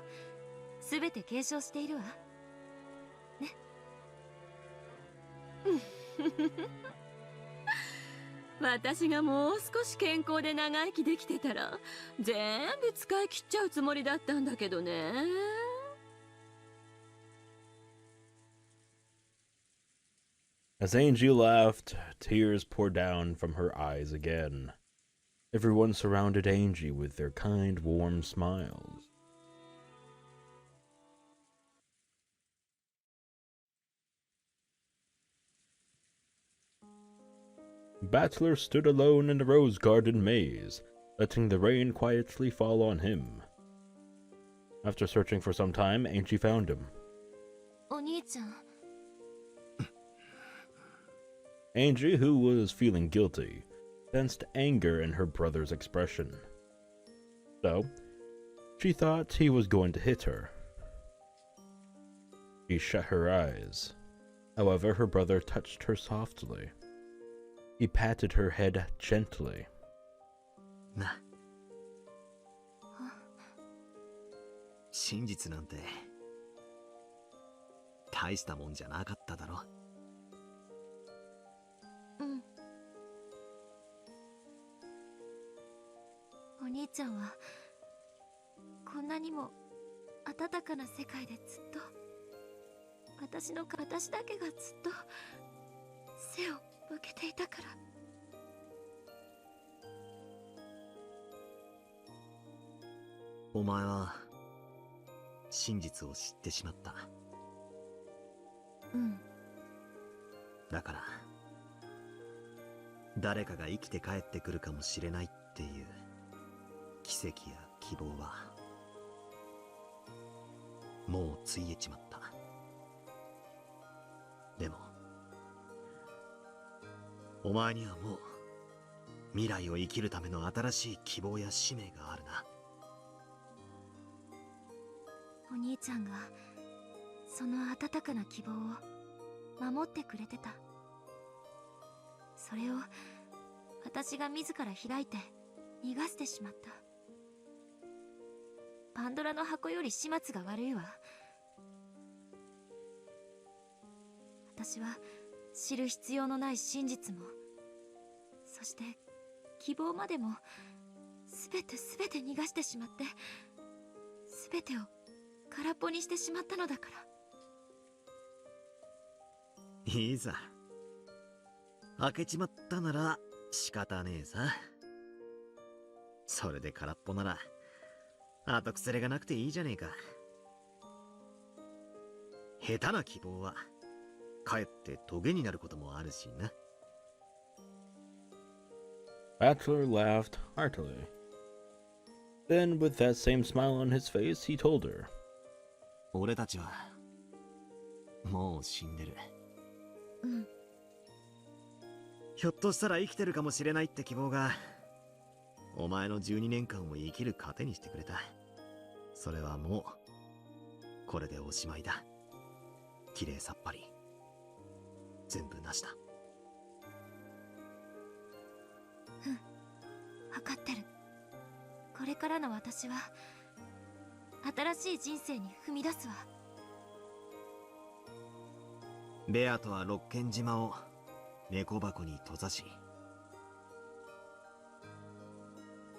全て継承しているわね。私がもう少し健康で長生きできてたら全部使い切っちゃうつもりだったんだけどね。As Angie laughed, tears poured down from her eyes again. Everyone surrounded Angie with their kind, warm smiles. Bachelor stood alone in the rose garden maze, letting the rain quietly fall on him. After searching for some time, Angie found him. お兄ちゃん。Angie, who was feeling guilty, sensed anger in her brother's expression. So, she thought he was going to hit her. She shut her eyes. However, her brother touched her softly. He patted her head gently. な。真実なんて大したもんじゃなかっただろ。うん。お兄ちゃんはこんなにも温かな世界でずっと私だけがずっと背を向けていたから。お前は真実を知ってしまった。うん。だから誰かが生きて帰ってくるかもしれないっていう奇跡や希望はもうついえちまった。でもお前にはもう未来を生きるための新しい希望や使命があるな。お兄ちゃんがその温かな希望を守ってくれてた。それを私が自ら開いて逃がしてしまった。パンドラの箱より始末が悪いわ。私は知る必要のない真実も、そして希望までもすべて逃がしてしまって、すべてを空っぽにしてしまったのだから。いいさ。開けちまったなら仕方ねえさ。それで空っぽなら後腐れがなくていいじゃねえか。下手な希望はかえってトゲになることもあるしな。Bachelor laughed heartily. Then, with that same smile on his face, he told her, 俺たちはもう死んでる。うん。ひょっとしたら生きてるかもしれないって希望がお前の12年間を生きる糧にしてくれた。それはもうこれでおしまいだ。きれいさっぱり全部なしだ。うん、分かってる。これからの私は新しい人生に踏み出すわ。ベアとは六軒島を猫箱に閉ざし、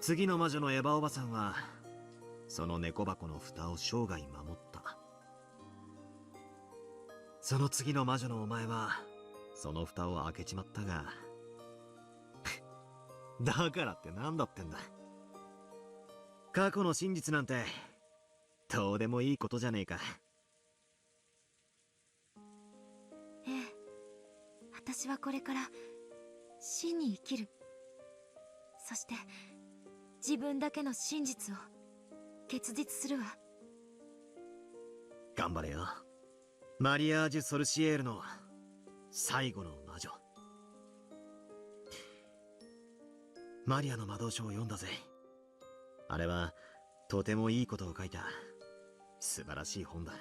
次の魔女のエヴァおばさんはその猫箱の蓋を生涯守った。その次の魔女のお前はその蓋を開けちまったがだからってなんだってんだ。過去の真実なんてどうでもいいことじゃねえか。ええ、私はこれから真に生きる。そして自分だけの真実を結実するわ。頑張れよ、マリアージュ・ソルシエールの最後の魔女。マリアの魔導書を読んだぜ。あれはとてもいいことを書いた素晴らしい本だ。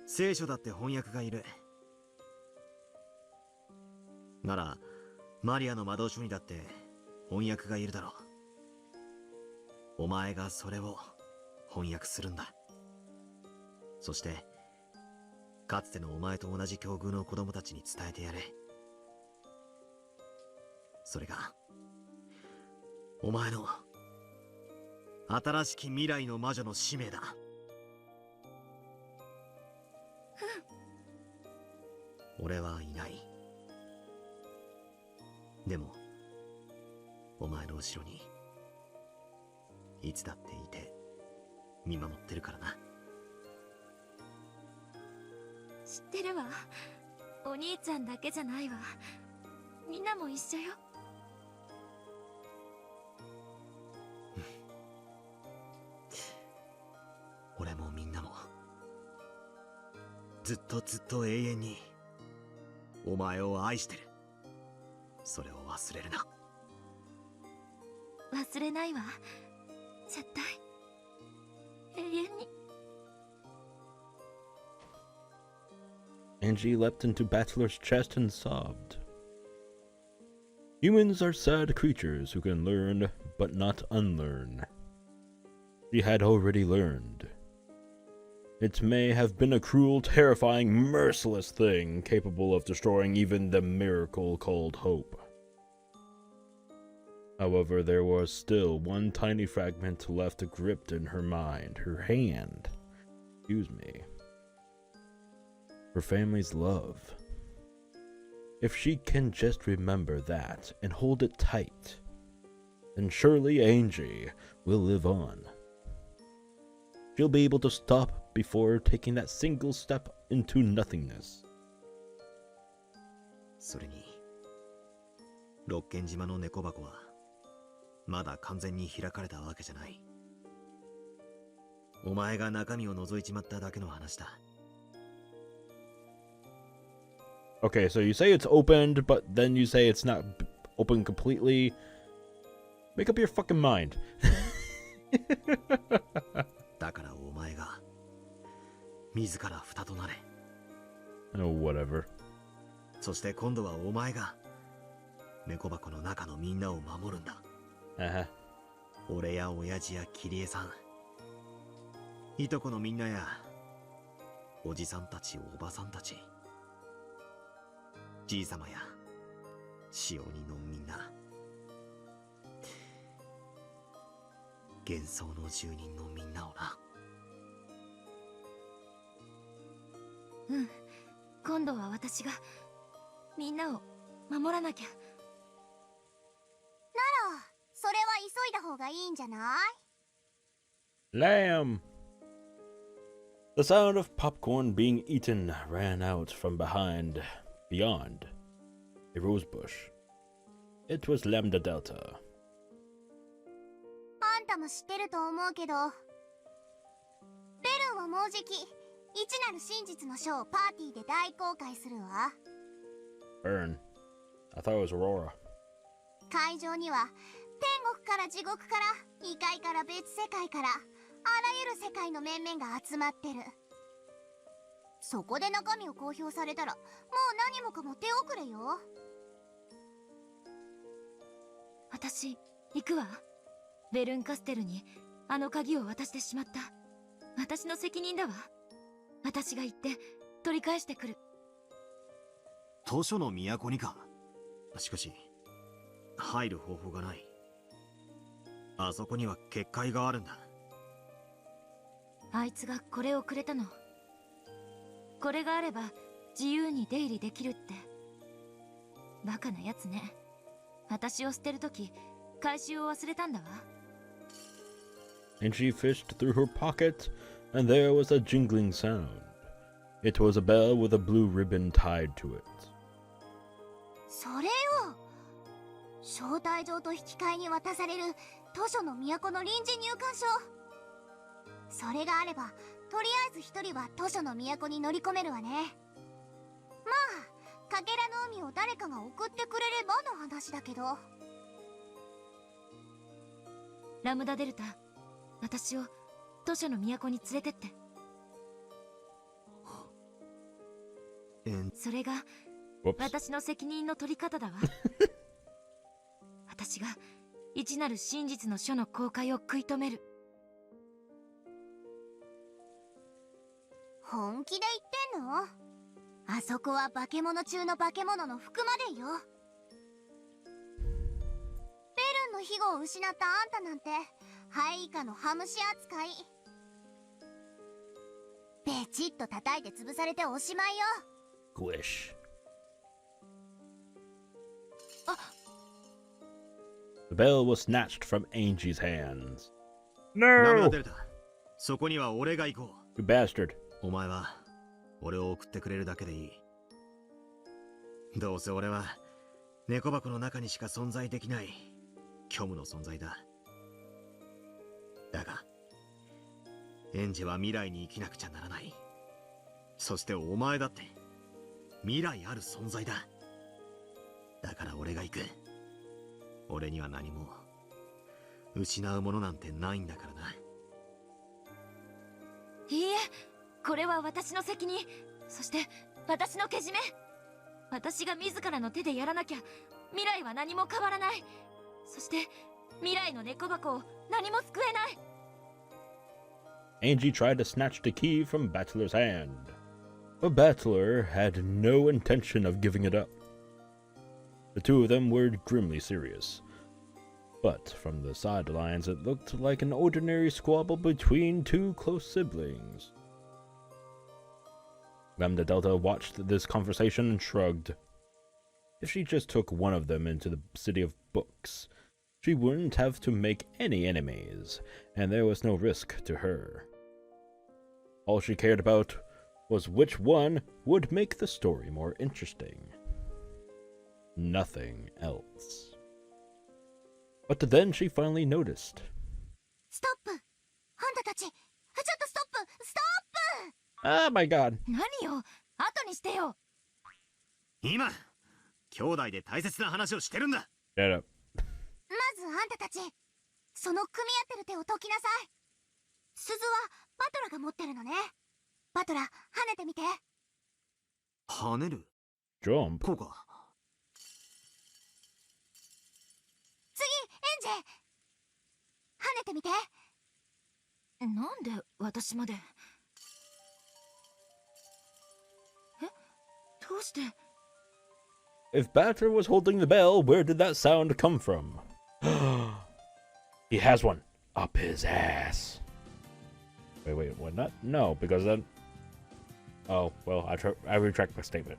聖書だって翻訳がいる。ならマリアの魔導書にだって翻訳がいるだろう。お前がそれを翻訳するんだ。そしてかつてのお前と同じ境遇の子供たちに伝えてやれ。それがお前の新しき未来の魔女の使命だ。俺はいない。でもお前の後ろにいつだっていて見守ってるからな。知ってるわ。お兄ちゃんだけじゃないわ。みんなも一緒よ。俺もみんなもずっとずっと永遠にお前を愛してる。それを忘れるな。忘れないわ。絶対永遠に。Angie leapt into Bachelor's chest and sobbed. Humans are sad creatures who can learn but not unlearn. She had already learned. It may have been a cruel, terrifying, merciless thing capable of destroying even the miracle called hope. However, there was still one tiny fragment left gripped in her mind, her hand. Excuse me. Her family's love. If she can just remember that and hold it tight, then surely Angie will live on. She'll be able to stop before taking that single step into nothingness. それに六軒島の猫箱はまだ完全に開かれたわけじゃない。お前が中身を覗いちまっただけの話だ。Okay, so you say it's opened, but then you say it's not open completely. Make up your fucking mind. だからお前が自ら蓋となれ。Oh, whatever. そして今度はお前が猫箱の中のみんなを守るんだ。俺や親父やキリエさん、いとこのみんなやおじさんたちおばさんたち、じいさまやしおにのみんな、幻想の住人のみんなをな。うん、今度は私がみんなを守らなきゃ。ならそれは急いだ方がいいんじゃない？ Lamb! The sound of popcorn being eaten ran out from beyond a rosebush. It was Lambda Delta. あんたも知ってると思うけど、ベルンはもうじき一なる真実の書をパーティーで大公開するわ。Burn. I thought it was Aurora. 会場には天国から地獄から異界から別世界からあらゆる世界の面々が集まってる。そこで中身を公表されたらもう何もかも手遅れよ。私行くわ。ベルンカステルにあの鍵を渡してしまった。私の責任だわ。私が行って取り返してくる。図書の都にか。しかし入る方法がない。あそこには結界があるんだ。あいつがこれをくれたの。これがあれば自由に出入りできるって。バカなやつね。私を捨てるとき回収を忘れたんだわ。And she fished through her pocket, and there was a jingling sound. It was a bell with a blue ribbon tied to it. それよ、招待状と引き換えに渡される図書の都の臨時入館証。それがあればとりあえず一人は図書の都に乗り込めるわね。まあかけらの海を誰かが送ってくれればの話だけど。ラムダデルタ、私を図書の都に連れてって。それが Whoops. 私の責任の取り方だわ。私が一なる真実の書の公開を食い止める。本気で言ってんの？あそこは化け物中の化け物の服までよ。ベルンの庇護を失ったあんたなんてハエ以下のハムシ扱い。ベチッと叩いて潰されておしまいよ。Glish. あ、 The bell was snatched from Angie's hands. ラムダ No! デルタ、そこには俺が行こ You bastard. う。お前は俺を送ってくれるだけでいい。どうせ俺は猫箱の中にしか存在できない虚無の存在だ。だがエンジは未来に生きなくちゃならない。そしてお前だって未来ある存在だ。だから俺が行く。俺には何も失うものなんてないんだからな。いいえ、これは私の責任。そして私のけじめ。私が自らの手でやらなきゃ未来は何も変わらない。そして未来の猫箱を何も救えない。 Angie tried to snatch the key from Battler's hand, but Battler had no intention of giving it up. The two of them were grimly serious, but from the sidelines it looked like an ordinary squabble between two close siblings. Lambda Delta watched this conversation and shrugged. If she just took one of them into the City of Books, she wouldn't have to make any enemies, and there was no risk to her. All she cared about was which one would make the story more interesting. Nothing else. But then she finally noticed. ストップ！あんたたち、ちょっとストップ！ストップ！ Oh my god. 何よ、後にしてよ。今兄弟で大切な話をしてるんだ。 Shut up. まずあんたたち、その組み合ってる手を解きなさい。鈴はバトラが持ってるのね。バトラ、跳ねてみて。跳ねる？ Jump. こうか。次、エンジェ。跳ねてみて。なんで私まで。え、どうして。 If Battler was holding the bell, where did that sound come from? He has one up his ass. Wait, what? Not no, because then. Oh well, I retract my statement.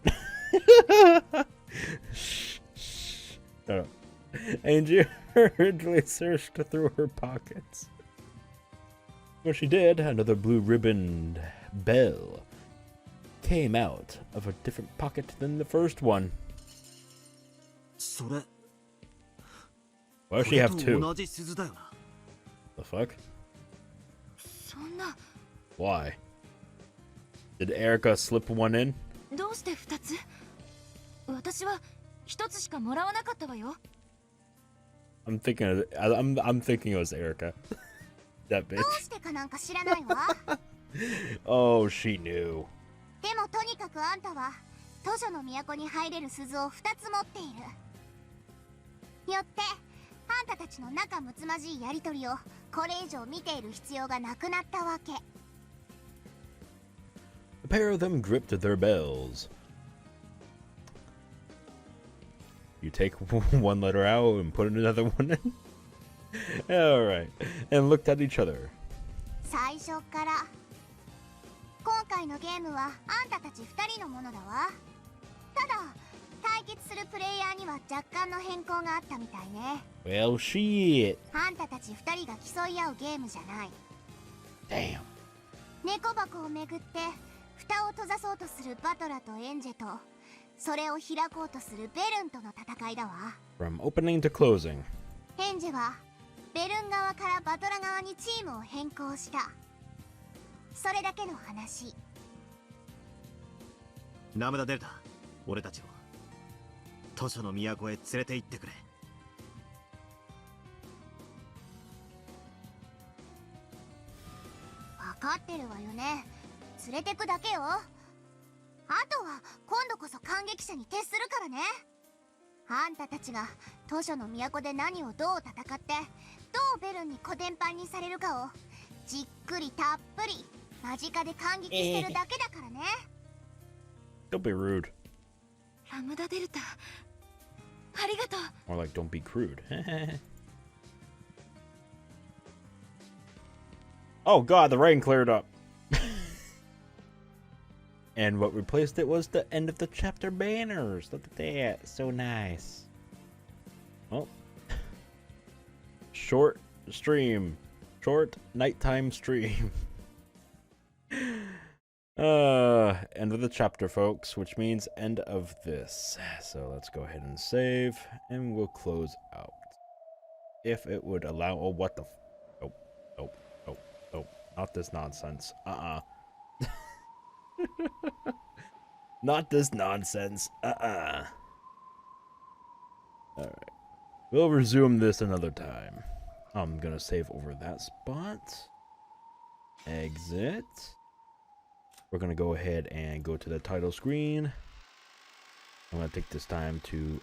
Shh. Shut up. Angie hurriedly searched through her pockets. When she did, another blue ribboned bell came out of a different pocket than the first one. それ。 Why does she have これ two? と同じ鈴だよな。The fuck? そんな。 Why? Did Erica slip one in? どうして二つ？私は一つしかもらわなかったわよ。I'm thinking it was Erica. That ど bitch. うしてかなんか知らないわ。 Oh, she knew. でもとにかくあんたは図書の都に入れる鈴を2つ持っている。よってあんたたちの仲睦まじいやりとりをこれ以上見ている必要がなくなったわけ。 The pair of them gripped their bells. You take one letter out and put another one in? Alright. And looked at each other. 最初から今回のゲームはあんたたち2人のものだわ。ただ対決するプレイヤーには若干の変更があったみたいね。 Well, shit. あんたたち2人が競い合うゲームじゃない。 Damn. 猫箱をめぐって蓋を閉ざそうとするバトラとエンジェとそれを開こうとするベルンとの戦いだわ。 From opening to closing. エンジェはベルン側からバトラ側にチームを変更した。それだけの話。ラムダデルタ、俺たちを図書の都へ連れて行ってくれ。分かってるわよね。連れてくだけよ。あとは今度こそ感激者に徹するからね。あんたたちが図書の都で何をどう戦ってどうベルンにコテンパンにされるかをじっくりたっぷり間近で感激してるだけだからね。Don't be rude. ラムダデルタ、ありがとう。 More like don't be crude. Oh god, the rain cleared up. And what replaced it was the end of the chapter banners. Look at that. So nice. Well, short stream. Short nighttime stream. End of the chapter, folks, which means end of this. So let's go ahead and save, and we'll close out. If it would allow. Oh, what the? Oh, oh, oh, oh! Not this nonsense. Not this nonsense. Alright. We'll resume this another time. I'm gonna save over that spot. Exit. We're gonna go ahead and go to the title screen. I'm gonna take this time to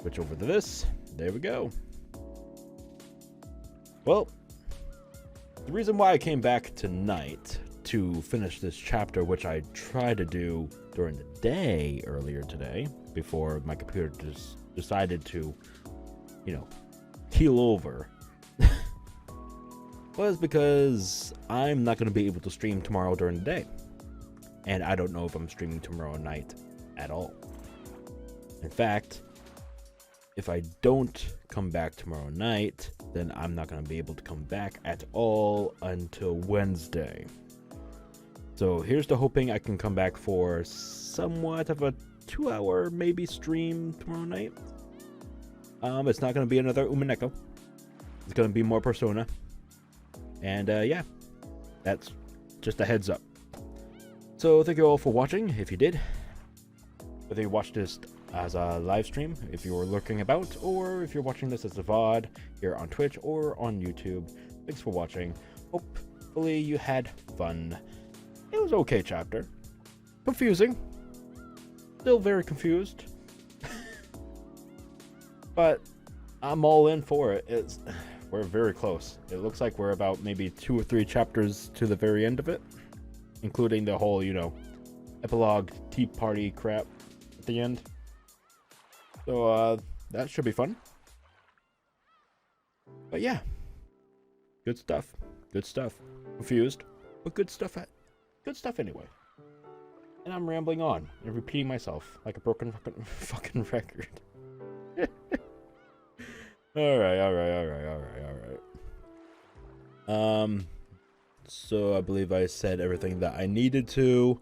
switch over to this. There we go. Well, the reason why I came back tonight to finish this chapter, which I tried to do during the day earlier today, before my computer just decided to, you know, keel over, was because I'm not going to be able to stream tomorrow during the day. And I don't know if I'm streaming tomorrow night at all. In fact, if I don't come back tomorrow night, then I'm not going to be able to come back at all until Wednesday. So here's to hoping I can come back for somewhat of a 2-hour maybe stream tomorrow night. It's not going to be another Umineko. It's going to be more Persona. And yeah, that's just a heads up. So thank you all for watching, if you did. Whether you watched this as a live stream, if you were lurking about, or if you're watching this as a VOD here on Twitch or on YouTube, thanks for watching. Hopefully you had fun. It was okay chapter. Confusing. Still very confused. But I'm all in for it. We're very close. It looks like we're about maybe 2 or 3 chapters to the very end of it, including the whole, you know, epilogue tea party crap at the end. So that should be fun. But yeah, good stuff. Good stuff. Confused, but good stuff. Good stuff anyway. And I'm rambling on and repeating myself like a broken fucking record. Alright. So I believe I said everything that I needed to.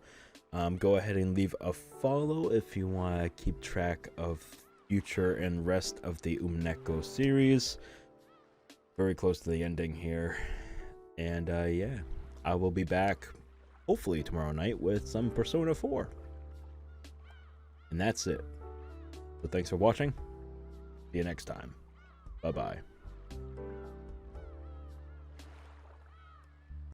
Go ahead and leave a follow if you want to keep track of future and rest of the Umineko series. Very close to the ending here. And yeah, I will be back hopefully tomorrow night with some Persona 4. And that's it. So thanks for watching. See you next time. Bye-bye.